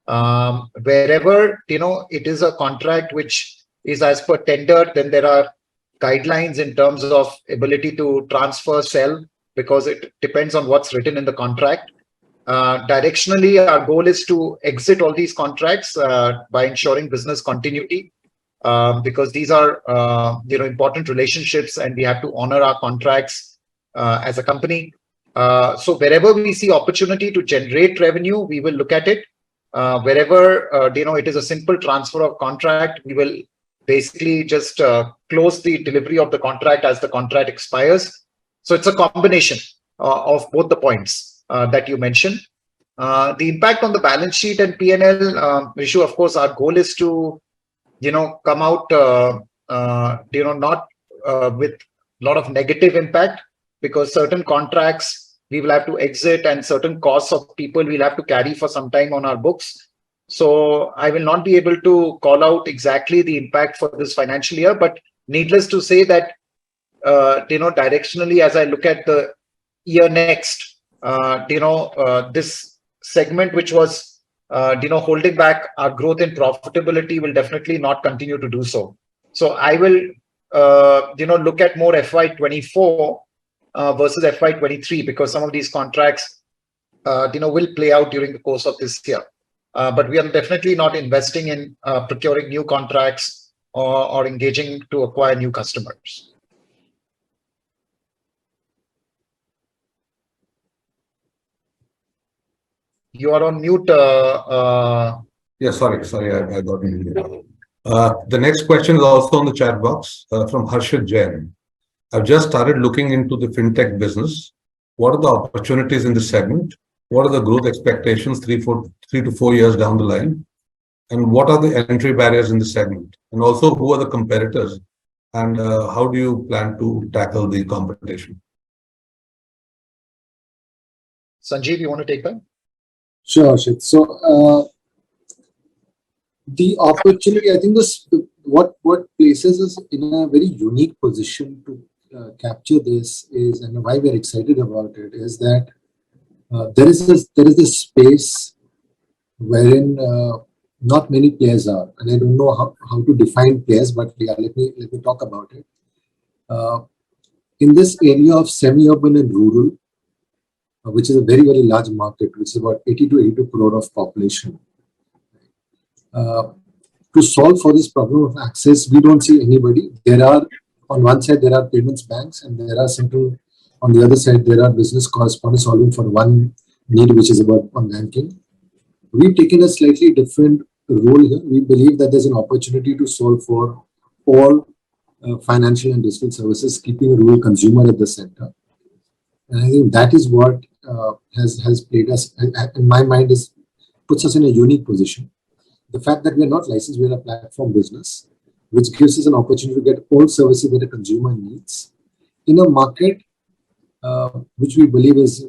Wherever, it is a contract which is as per tender, then there are guidelines in terms of ability to transfer, sell, because it depends on what's written in the contract. Directionally, our goal is to exit all these contracts by ensuring business continuity, because these are important relationships and we have to honor our contracts as a company. So wherever we see opportunity to generate revenue, we will look at it. Wherever it is a simple transfer of contract, we will basically just close the delivery of the contract as the contract expires. So it's a combination of both the points that you mentioned. The impact on the balance sheet and P&L, Rishu, of course, our goal is to, come out, not with a lot of negative impact, because certain contracts we will have to exit and certain costs of people we'll have to carry for some time on our books. So I will not be able to call out exactly the impact for this financial year, but needless to say that directionally, as I look at the year next, this segment, which was, holding back our growth and profitability, will definitely not continue to do so. So I will, look at more FY24 versus FY23, because some of these contracts, will play out during the course of this year. But we are definitely not investing in procuring new contracts or engaging to acquire new customers. You are on mute. Yeah, sorry, I got muted. The next question is also on the chat box from Harshit Jain. I've just started looking into the fintech business. What are the opportunities in this segment? What are the growth expectations 3 to 4 years down the line? And what are the entry barriers in this segment? And also, who are the competitors? And how do you plan to tackle the competition? Sanjeev, you want to take that? Sure, Ashit. So the opportunity, I think what places us in a very unique position to capture this is, and why we're excited about it, is that there is this space wherein not many players are, and I don't know how to define players, but yeah, let me talk about it. In this area of semi-urban and rural, which is a very, very large market, which is about 80 to 82 crore of population. To solve for this problem of access, we don't see anybody. There are, on one side, there are payments banks, and there are central, on the other side, there are business correspondents solving for one need, which is about on banking. We've taken a slightly different role here. We believe that there's an opportunity to solve for all financial and digital services, keeping a rural consumer at the center. And I think that is what has played us, in my mind, puts us in a unique position. The fact that we are not licensed, we are a platform business, which gives us an opportunity to get all services that a consumer needs in a market which we believe is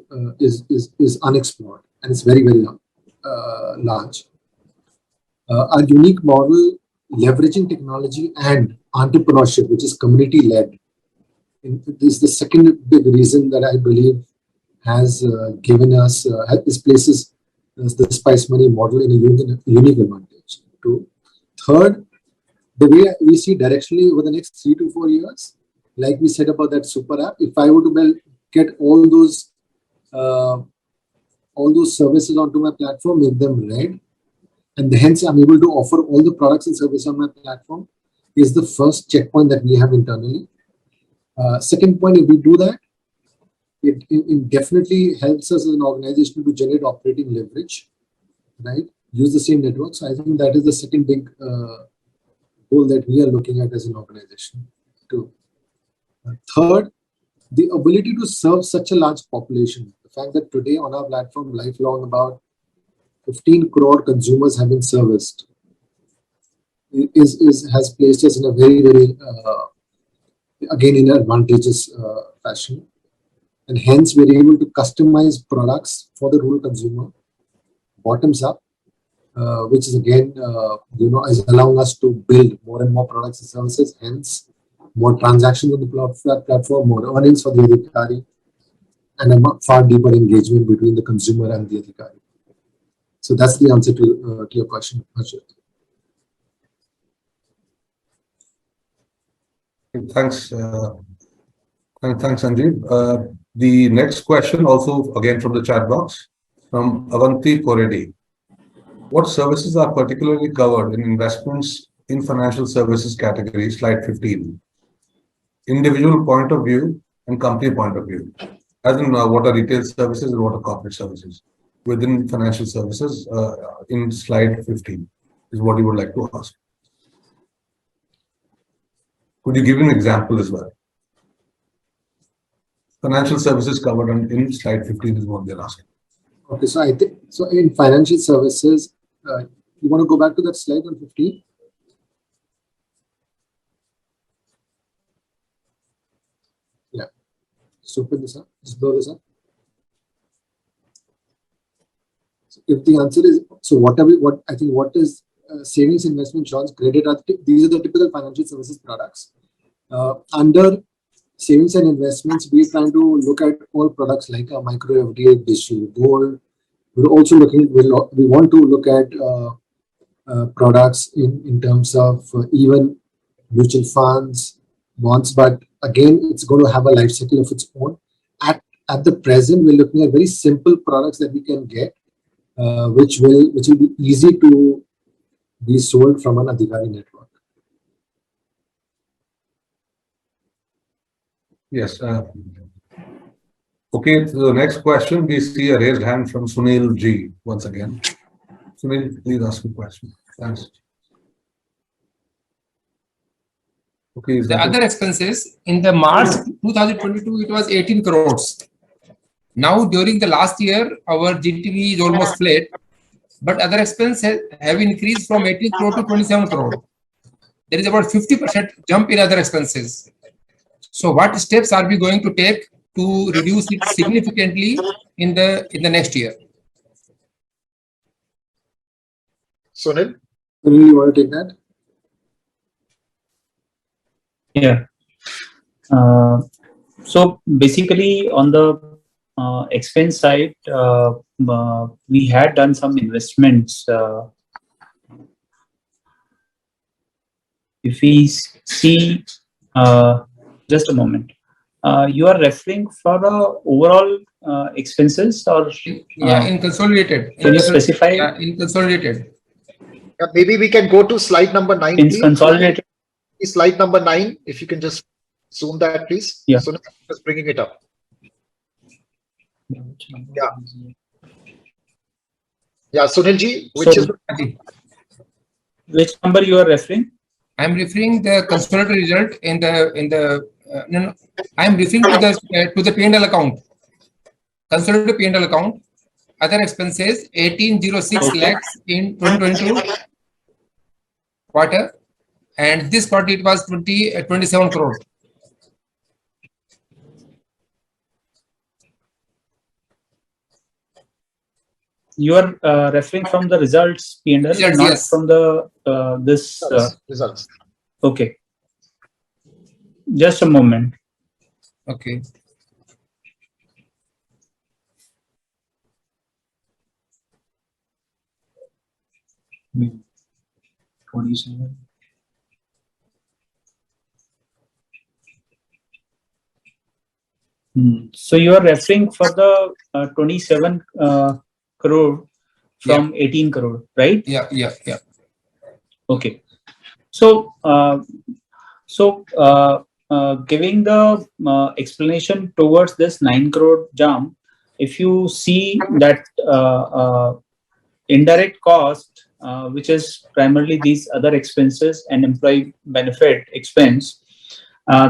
unexplored, and it's very, very large. Our unique model, leveraging technology and entrepreneurship, which is community-led, is the second big reason that I believe has given us, this places the Spice Money model in a unique advantage. Third, the way we see directionally over the next 3 to 4 years, like we said about that super app, if I were to get all those services onto my platform, make them red, and hence I'm able to offer all the products and services on my platform, is the first checkpoint that we have internally. Second point, if we do that, it definitely helps us as an organization to generate operating leverage, right? Use the same network. So I think that is the second big goal that we are looking at as an organization too. Third, the ability to serve such a large population. The fact that today on our platform, lifelong, about 15 crore consumers have been serviced has placed us in a very, very, again, in an advantageous fashion. And hence, we're able to customize products for the rural consumer, bottoms up, which is again, is allowing us to build more and more products and services, hence more transactions on the platform, more earnings for the adhikari, and a far deeper engagement between the consumer and the adhikari. So that's the answer to your question, Harshit. Thanks, Sanjeev. The next question, also again from the chat box, from Avanti Koredi. What services are particularly covered in investments in financial services category, slide 15? Individual point of view and company point of view. As in what are retail services and what are corporate services within financial services in slide 15 is what you would like to ask. Could you give an example as well? Financial services covered in slide 15 is what they're asking. Okay, so I think, so in financial services, you want to go back to that slide on 15? Yeah. Just open this up, just blow this up. So if the answer is, so what is savings, investment, insurance, credit, these are the typical financial services products. Under savings and investments, we're trying to look at all products like a micro FD, digital gold. We're also looking, we want to look at products in terms of even mutual funds, bonds, but again, it's going to have a life cycle of its own. At the present, we're looking at very simple products that we can get, which will be easy to be sold from an Adhikari network. Yes. Okay, so the next question, we see a raised hand from Sunil G. Once again. Sunil, please ask a question. Thanks. Okay, The other expenses in the March 2022, it was 18 crores. Now, during the last year, our GTV is almost flat, but other expenses have increased from 18 crore to 27 crore. There is about 50% jump in other expenses. So, what steps are we going to take to reduce it significantly in the next year? Sunil? Sunil, you want to take that? Yeah. So basically on the expense side, we had done some investments. If we see, just a moment, you are referring for the overall expenses or? Yeah, in consolidated. Can you specify? Yeah, in consolidated. Yeah, maybe we can go to slide number 9. In please. consolidated. Slide number 9, if you can just zoom that, please. Yeah. So just bringing it up. Yeah. Yeah, Sunilji, Which number you are referring? I'm referring the consolidated result in the no, I'm referring to the P&L account. Consolidated P&L account. Other expenses 1806 lakhs in 2022 quarter, and this quarter it was 27 crore. You are referring from the results P&L, not yes. from the this results. Okay, just a moment. Okay. Hmm. 27. So you are referring for the 27 crore from 18 crore, right? Yeah. Okay. So, giving the explanation towards this 9 crore jump, if you see that indirect cost, which is primarily these other expenses and employee benefit expense,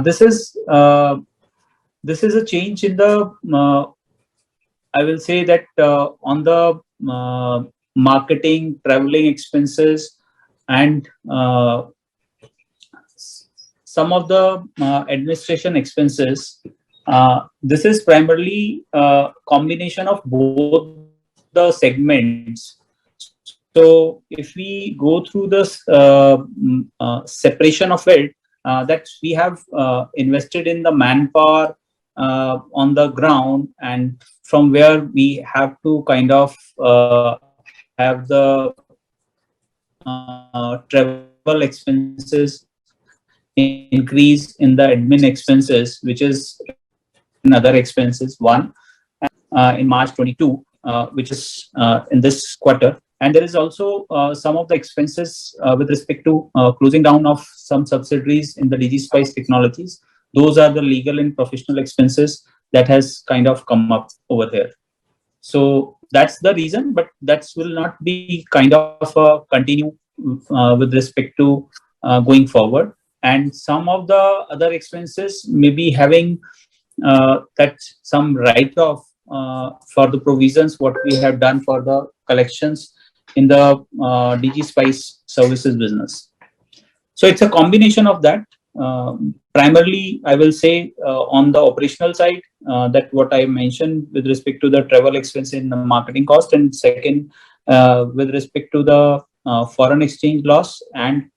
this is a change in the, I will say that on the marketing, traveling expenses, and some of the administration expenses. This is primarily a combination of both the segments. So if we go through this separation of it, that we have invested in the manpower on the ground, and from where we have to kind of have the travel expenses increase in the admin expenses, which is in other expenses, one in March 22, which is in this quarter. And there is also some of the expenses with respect to closing down of some subsidiaries in the DigiSpice technologies. Those are the legal and professional expenses that has kind of come up over there. So that's the reason, but that will not be kind of a continue with respect to going forward. And some of the other expenses may be having that some write-off for the provisions what we have done for the collections in the DigiSpice services business. So it's a combination of that. Primarily, I will say on the operational side, that what I mentioned with respect to the travel expense in the marketing cost, and second, with respect to the foreign exchange loss and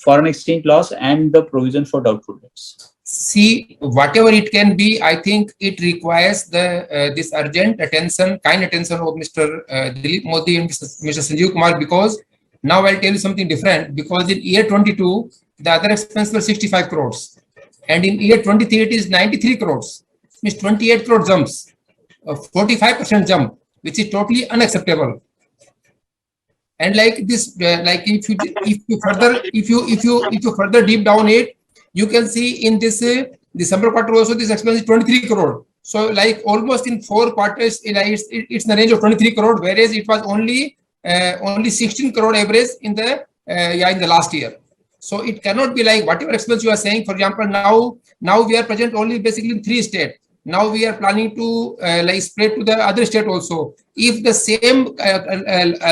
foreign exchange loss and the provision for doubtful debts? See, whatever it can be, I think it requires the this urgent attention, kind attention of Mr. Dilip Modi and Mr. Sanjeev Kumar, because now I'll tell you something different. Because in year 22, the other expense were 65 crores, and in year 23 it is 93 crores. Means 28 crore jumps, a 45% jump, which is totally unacceptable. And like this, like if you further deep down it, you can see in this December quarter also this expense is 23 crore. So like almost in 4 quarters, it's in the range of 23 crore, whereas it was only 16 crore average in the in the last year. So it cannot be like whatever expense you are saying. For example, now we are present only basically in 3 states. Now we are planning to like spread to the other state also. If the same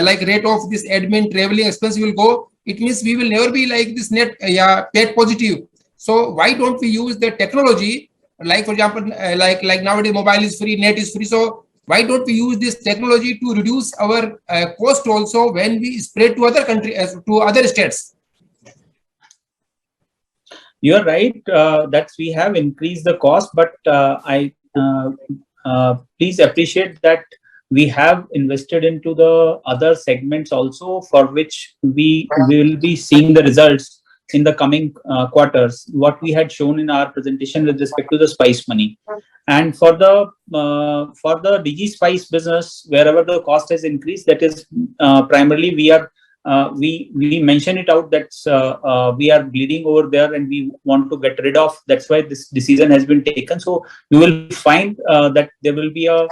like rate of this admin traveling expense will go, it means we will never be like this net PAT positive. So why don't we use the technology? Like for example, like nowadays mobile is free, net is free. So why don't we use this technology to reduce our cost also when we spread to other countries, to other states? You're right that we have increased the cost, but I please appreciate that we have invested into the other segments also, for which we will be seeing the results in the coming quarters, what we had shown in our presentation with respect to the Spice money. And for the DigiSpice business, wherever the cost has increased, that is primarily we mention it out that we are bleeding over there and we want to get rid of. That's why this decision has been taken. So you will find that there will be a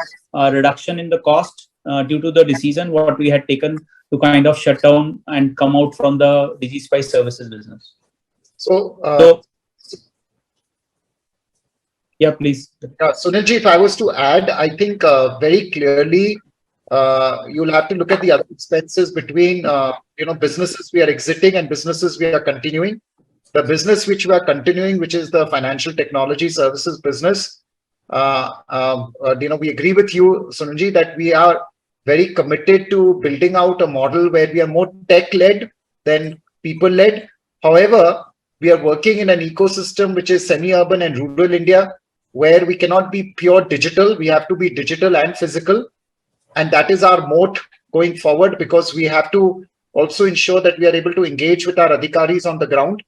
reduction in the cost due to the decision what we had taken to kind of shut down and come out from the DigiSpice services business. So, yeah, please. Sunilji, if I was to add, I think very clearly you'll have to look at the other expenses between businesses we are exiting and businesses we are continuing. The business which we are continuing, which is the financial technology services business, we agree with you, Sunilji, that we are very committed to building out a model where we are more tech-led than people-led. However, we are working in an ecosystem which is semi-urban and rural India, where we cannot be pure digital. We have to be digital and physical. And that is our moat going forward, because we have to also ensure that we are able to engage with our adhikaris on the ground.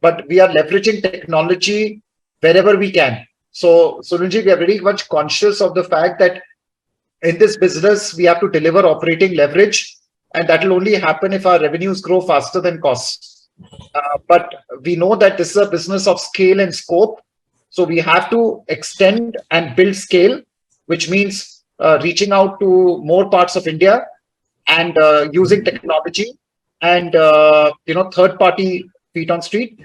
But we are leveraging technology wherever we can. So, Sunilji, we are very much conscious of the fact that in this business, we have to deliver operating leverage, and that will only happen if our revenues grow faster than costs. But we know that this is a business of scale and scope. So we have to extend and build scale, which means reaching out to more parts of India and using technology and third-party feet on street.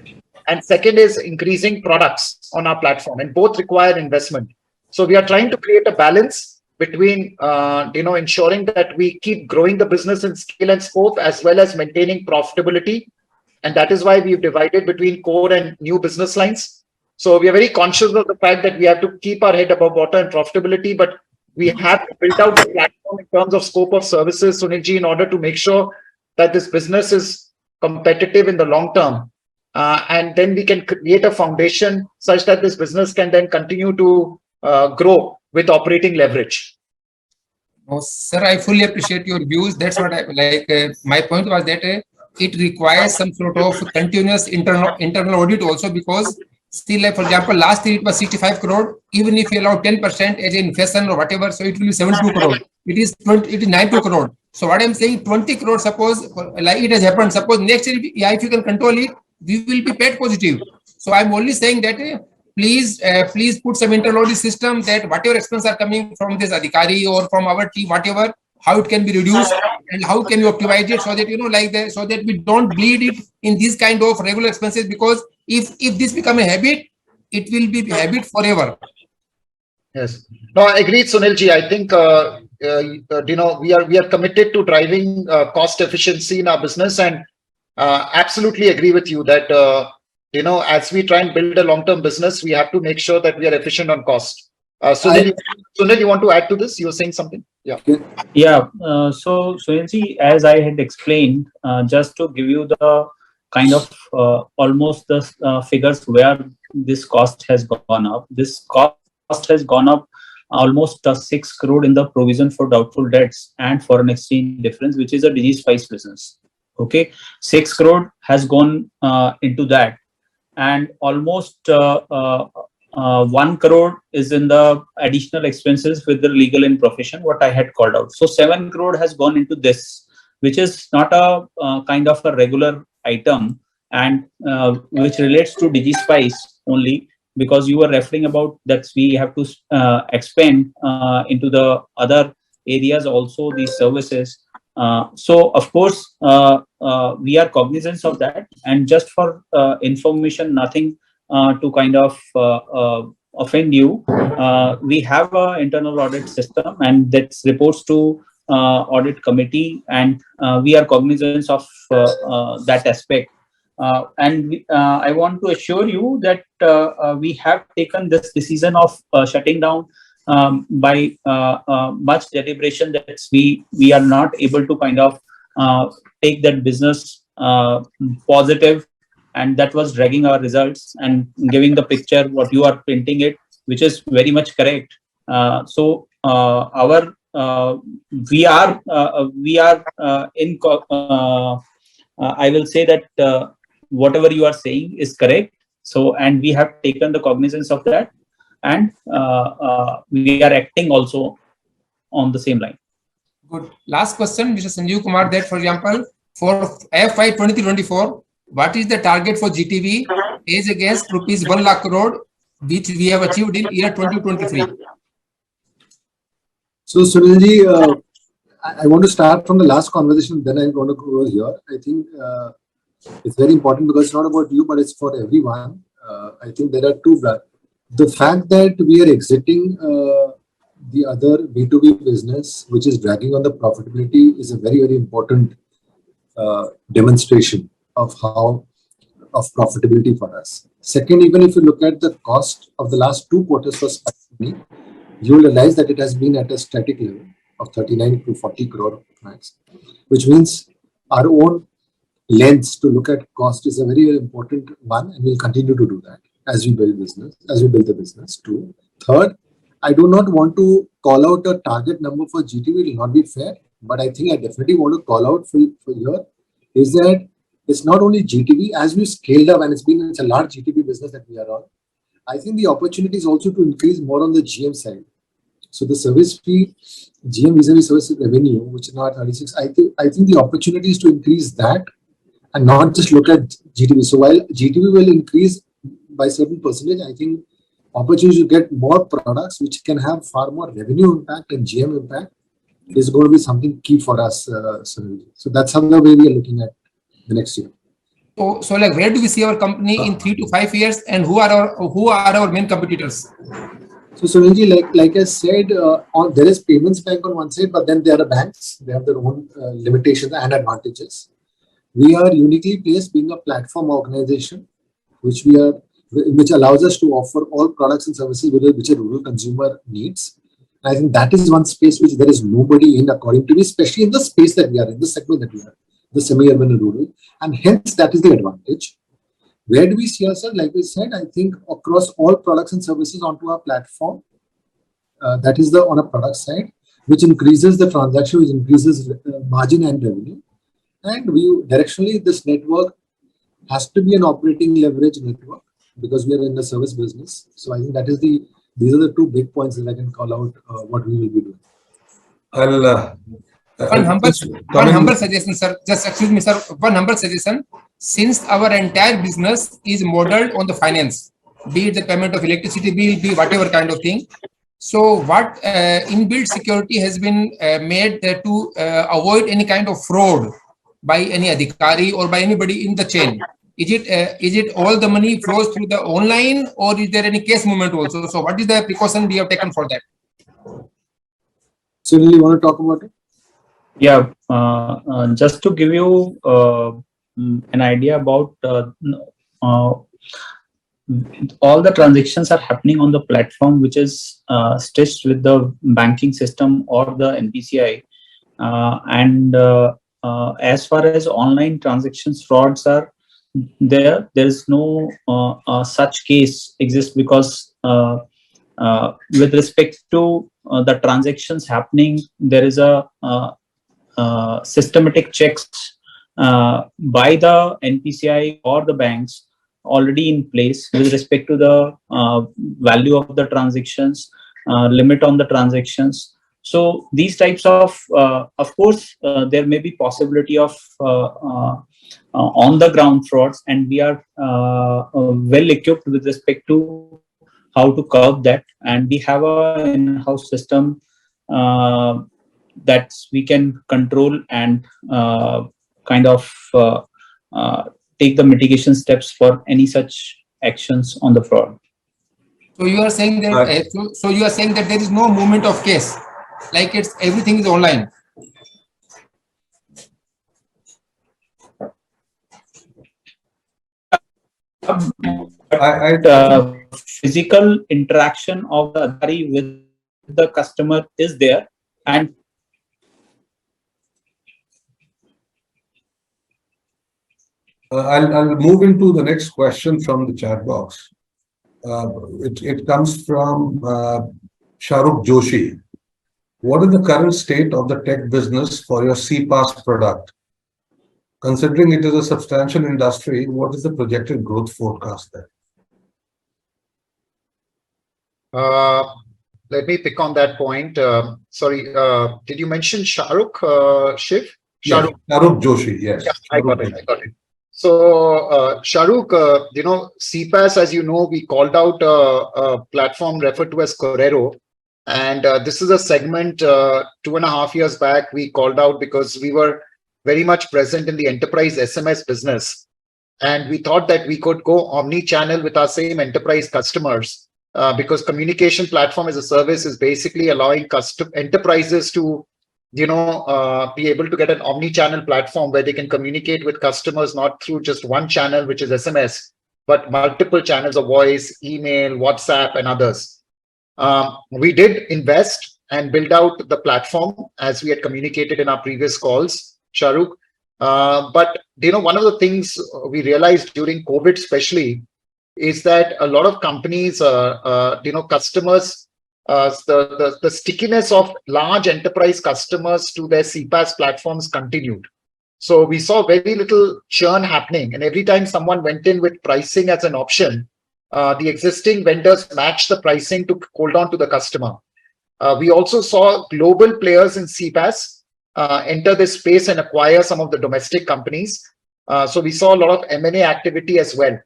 And second is increasing products on our platform, and both require investment. So we are trying to create a balance between ensuring that we keep growing the business in scale and scope, as well as maintaining profitability. And that is why we've divided between core and new business lines. So we are very conscious of the fact that we have to keep our head above water and profitability, but we have to build out the platform in terms of scope of services, Sunilji, in order to make sure that this business is competitive in the long term. And then we can create a foundation such that this business can then continue to grow with operating leverage. Oh, sir, I fully appreciate your views. That's what I like. My point was that it requires some sort of continuous internal audit also, because still, like for example, last year it was 65 crore. Even if you allow 10% as inflation or whatever, so it will be 72 crore. It is 92 crore. So what I'm saying, 20 crore, suppose like it has happened. Suppose next year, if you can control it, we will be paid positive. So I'm only saying that please put some internal audit system, that whatever expenses are coming from this adhikari or from our team, whatever, how it can be reduced and how can you optimize it, so that so that we don't bleed it in these kind of regular expenses, because if this become a habit, it will be a habit forever. Yes, no, I agree, Sunilji. I think we are committed to driving cost efficiency in our business, and absolutely agree with you that as we try and build a long-term business, we have to make sure that we are efficient on cost. Sunil, you want to add to this? You were saying something? Yeah. Yeah. So Sunilji, as I had explained, just to give you the kind of almost the figures where this cost has gone up. This cost has gone up almost 6 crore in the provision for doubtful debts and foreign exchange difference, which is a DigiSpice business. Okay, 6 crore has gone into that, and almost 1 crore is in the additional expenses with the legal and profession, what I had called out. So 7 crore has gone into this, which is not a kind of a regular item, and which relates to DigiSpice only, because you were referring about that we have to expand into the other areas also, these services. So of course, we are cognizant of that, and just for information, nothing to kind of offend you, we have an internal audit system, and that reports to audit committee, and we are cognizant of that aspect. I want to assure you that we have taken this decision of shutting down by much deliberation, that we are not able to kind of take that business positive, and that was dragging our results and giving the picture what you are painting it, which is very much correct. So we are in I will say that whatever you are saying is correct. So, and we have taken the cognizance of that, and we are acting also on the same line. Good. Last question, Mr. Sanjeev Kumar, that for example, for FY 23-24, what is the target for GTV as against rupees 1 lakh crore, which we have achieved in year 2023? So Sunilji, I want to start from the last conversation, then I'm going to go here. I think it's very important because it's not about you, but it's for everyone. I think there are two. The fact that we are exiting the other B2B business, which is dragging on the profitability, is a very, very important demonstration of profitability for us. Second, even if you look at the cost of the last 2 quarters for Spice Money, you will realize that it has been at a static level of 39 to 40 crore max, which means our own lens to look at cost is a very, very important one, and we'll continue to do that as we build the business too. Third, I do not want to call out a target number for GTV, it will not be fair, but I think I definitely want to call out for here is that it's not only GTV, as we scaled up, and it's a large GTV business that we are on. I think the opportunity is also to increase more on the GM side. So the service fee, GM vis-a-vis service revenue, which is now at 36, I think the opportunity is to increase that and not just look at GTV. So while GTV will increase by certain percentage, I think opportunity to get more products which can have far more revenue impact and GM impact is going to be something key for us. So that's how the way we are looking at the next year. So like, where do we see our company in 3 to 5 years, and who are our main competitors? So Sunilji, like I said, there is payments bank on one side, but then there are banks. They have their own limitations and advantages. We are uniquely placed being a platform organization, which allows us to offer all products and services which a rural consumer needs. And I think that is one space which there is nobody in, according to me, especially in the space that we are in, the segment that we are, the semi-urban and rural, and hence that is the advantage. Where do we see ourselves? Like we said, I think across all products and services onto our platform, that is on a product side, which increases the transaction, which increases margin and revenue. And directionally, this network has to be an operating leverage network because we are in the service business. So I think these are the 2 big points that I can call out what we will be doing. One humble suggestion, sir. Just excuse me, sir. One humble suggestion. Since our entire business is modeled on the finance, be it the payment of electricity bill, be whatever kind of thing. So what inbuilt security has been made to avoid any kind of fraud by any adhikari or by anybody in the chain? Is it all the money flows through the online, or is there any case movement also? So what is the precaution we have taken for that? So you want to talk about it? Yeah, just to give you an idea about all the transactions are happening on the platform, which is stitched with the banking system or the NPCI. And as far as online transactions frauds are there is no such case exists, because with respect to the transactions happening, there is a systematic checks by the NPCI or the banks already in place with respect to the value of the transactions, limit on the transactions. So these types of course, there may be possibility of on the ground frauds, and we are well equipped with respect to how to curb that, and we have a in-house system that we can control and kind of take the mitigation steps for any such actions on the fraud. So you are saying that so you are saying that there is no movement of case, like it's everything is online. Physical interaction of the adhikari with the customer is there, and I'll move into the next question from the chat box. It comes from Shahrukh Joshi. What is the current state of the tech business for your CPaaS product? Considering it is a substantial industry, what is the projected growth forecast there? Let me pick on that point. Sorry, did you mention Shahrukh, Shiv? Shahrukh, yes, Shahrukh Joshi, yes. Yeah, I got it. So, Shahrukh, CPaaS, as you know, we called out a platform referred to as 𝐶𝐻𝐻. And this is a segment 2.5 years back we called out because we were very much present in the enterprise SMS business. And we thought that we could go omni-channel with our same enterprise customers because communication platform as a service is basically allowing enterprises to be able to get an omni-channel platform where they can communicate with customers not through just one channel, which is SMS, but multiple channels of voice, email, WhatsApp, and others. We did invest and build out the platform as we had communicated in our previous calls, Shahrukh. But one of the things we realized during COVID especially is that a lot of companies, customers, the stickiness of large enterprise customers to their CPaaS platforms continued. So we saw very little churn happening. And every time someone went in with pricing as an option, the existing vendors matched the pricing to hold on to the customer. We also saw global players in CPaaS enter this space and acquire some of the domestic companies. So we saw a lot of M&A activity as well.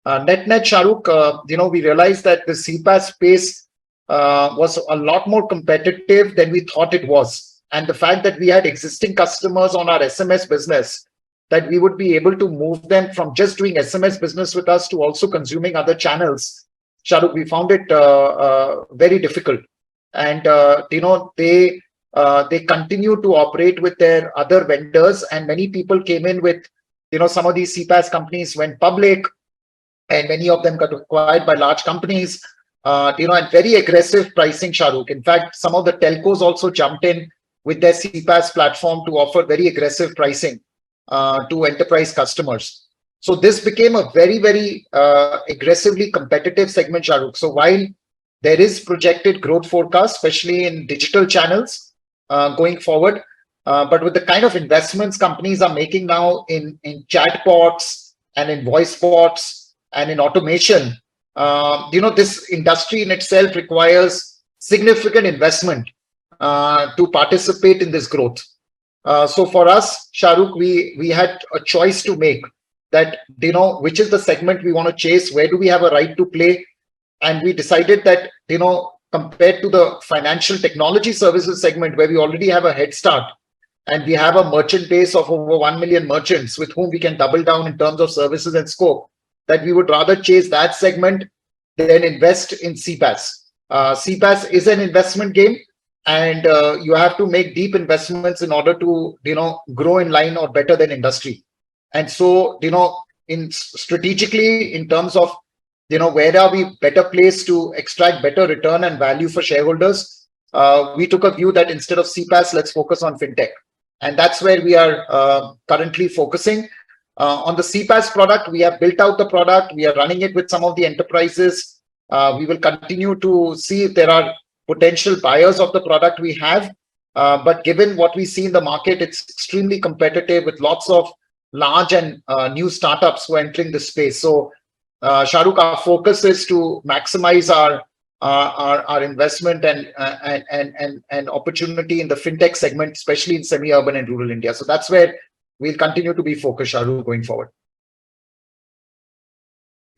Net Shahrukh, we realized that the CPaaS space was a lot more competitive than we thought it was. And the fact that we had existing customers on our SMS business, that we would be able to move them from just doing SMS business with us to also consuming other channels, Shahrukh, we found it very difficult. And, they continue to operate with their other vendors, and many people came in with, some of these CPaaS companies went public, and many of them got acquired by large companies, and very aggressive pricing, Shahrukh. In fact, some of the telcos also jumped in with their CPaaS platform to offer very aggressive pricing to enterprise customers. So this became a very, very aggressively competitive segment, Shahrukh. So while there is projected growth forecast, especially in digital channels going forward, but with the kind of investments companies are making now in chatbots and in voice bots and in automation, this industry in itself requires significant investment to participate in this growth. So for us, Shahrukh, we had a choice to make that, which is the segment we want to chase, where do we have a right to play? And we decided that, compared to the financial technology services segment, where we already have a head start, and we have a merchant base of over 1 million merchants with whom we can double down in terms of services and scope, that we would rather chase that segment than invest in CPaaS. CPaaS is an investment game, and you have to make deep investments in order to, grow in line or better than industry. And so, strategically, in terms of, where are we better placed to extract better return and value for shareholders, we took a view that instead of CPaaS, let's focus on fintech. And that's where we are currently focusing. On the CPaaS product, we have built out the product. We are running it with some of the enterprises. We will continue to see if there are potential buyers of the product we have. But given what we see in the market, it's extremely competitive with lots of large and new startups who are entering the space. So, Shahrukh, our focus is to maximize our investment and opportunity in the fintech segment, especially in semi-urban and rural India. So that's where we'll continue to be focused, Shahrukh, going forward.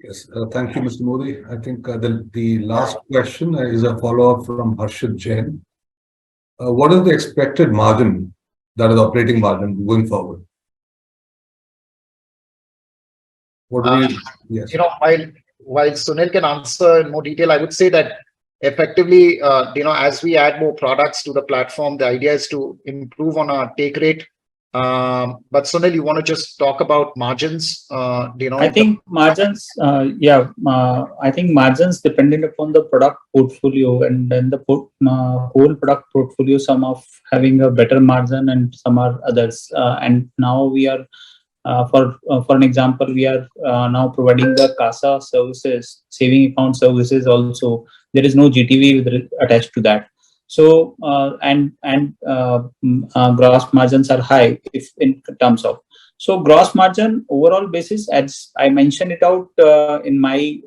Yes, thank you, Mr. Modi. I think the last question is a follow-up from Harshit Jain. What is the expected margin, that is operating margin, going forward? What do we, yes. You know, while Sunil can answer in more detail, I would say that effectively, you know, as we add more products to the platform, the idea is to improve on our take rate. But Sunil, you want to just talk about margins? You know, I think margins, I think margins dependent upon the product portfolio, and then the whole product portfolio, some of having a better margin and some are others. And now we are, for an example, we are now providing the CASA services, saving account services also. There is no GTV attached to that. So, gross margins are high if in terms of. So gross margin overall basis, as I mentioned it out in my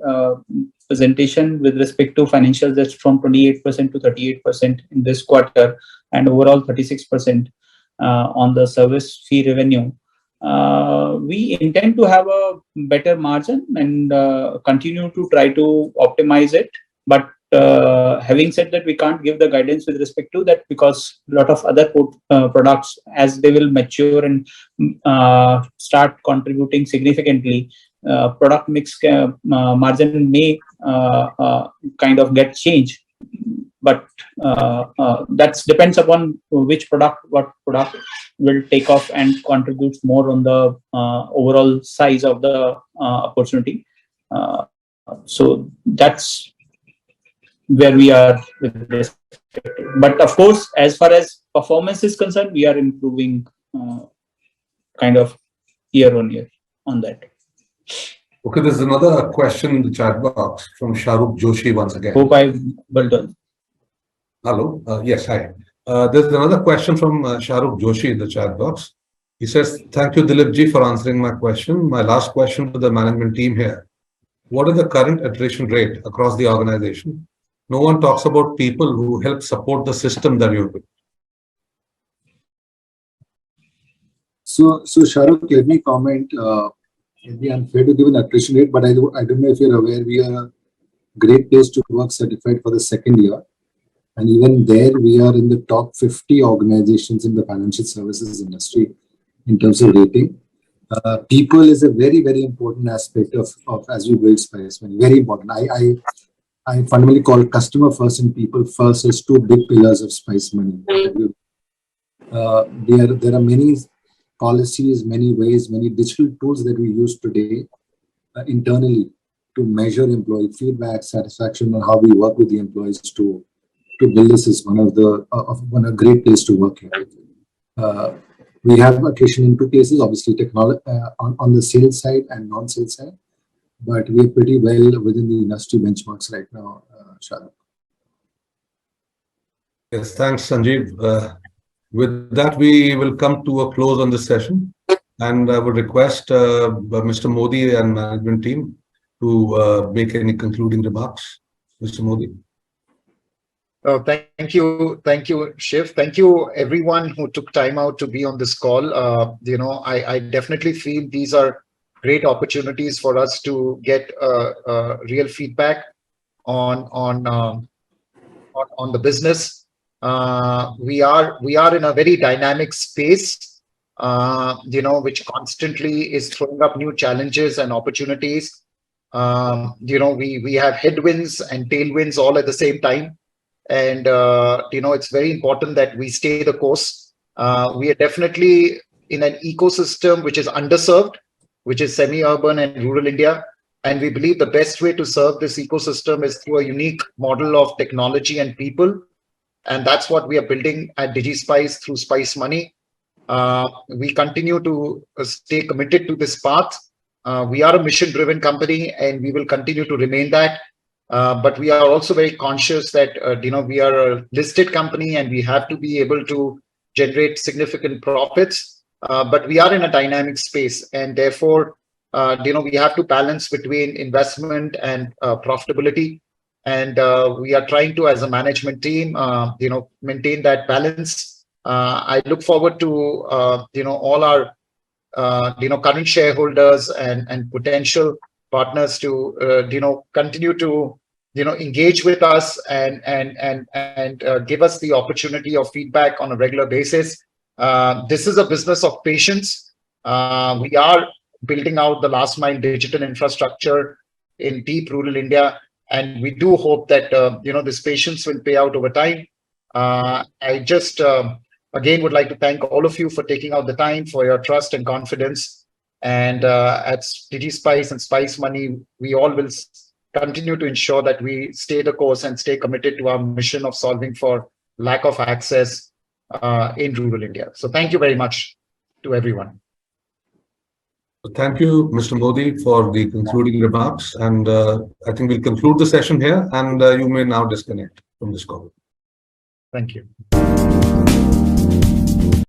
presentation with respect to financials, that's from 28% to 38% in this quarter, and overall 36% on the service fee revenue. We intend to have a better margin and continue to try to optimize it. But having said that, we can't give the guidance with respect to that, because a lot of other products, as they will mature and start contributing significantly, product mix margin may kind of get changed. But that depends upon which product, what product will take off and contributes more on the overall size of the opportunity. So that's where we are with this. But of course, as far as performance is concerned, we are improving kind of year on year on that. Okay, there's another question in the chat box from Shahrukh Joshi once again. Hope I've well done. Hello. Yes, hi. There's another question from Shahrukh Joshi in the chat box. He says, thank you, Dilipji, for answering my question. My last question to the management team here. What is the current attrition rate across the organization? No one talks about people who help support the system that you've built. So Shahrukh, let me comment. It'd be unfair to give an attrition rate, but I don't know if you're aware, we are a great place to work certified for the second year. And even there, we are in the top 50 organizations in the financial services industry in terms of rating. People is a very, very important aspect of as we build Spice Money. Very important. I fundamentally call customer first and people first as two big pillars of Spice Money. There are many policies, many ways, many digital tools that we use today internally to measure employee feedback, satisfaction, and how we work with the employees to build this as one of a great place to work here. We have attrition in two cases, obviously technology on the sales side and non-sales side, but we're pretty well within the industry benchmarks right now, Shahrukh. Yes, thanks, Sanjeev. With that, we will come to a close on this session, and I would request Mr. Modi and management team to make any concluding remarks. Mr. Modi. Oh, thank you, Shiv. Thank you, everyone who took time out to be on this call. You know, I definitely feel these are great opportunities for us to get real feedback on the business. We are in a very dynamic space, you know, which constantly is throwing up new challenges and opportunities. You know, we have headwinds and tailwinds all at the same time. And, you know, it's very important that we stay the course. We are definitely in an ecosystem which is underserved, which is semi-urban and rural India. And we believe the best way to serve this ecosystem is through a unique model of technology and people. And that's what we are building at DigiSpice through Spice Money. We continue to stay committed to this path. We are a mission-driven company, and we will continue to remain that. But we are also very conscious that we are a listed company, and we have to be able to generate significant profits. But we are in a dynamic space, and therefore, we have to balance between investment and profitability. And we are trying to, as a management team, maintain that balance. I look forward to all our current shareholders and potential partners to continue to engage with us and give us the opportunity of feedback on a regular basis. This is a business of patience. We are building out the last mile digital infrastructure in deep rural India, and we do hope that this patience will pay out over time. I just again would like to thank all of you for taking out the time, for your trust and confidence. And at DigiSpice and Spice Money, we all will continue to ensure that we stay the course and stay committed to our mission of solving for lack of access in rural India. So thank you very much to everyone. Thank you, Mr. Modi, for the concluding remarks. And I think we'll conclude the session here, and you may now disconnect from this call. Thank you.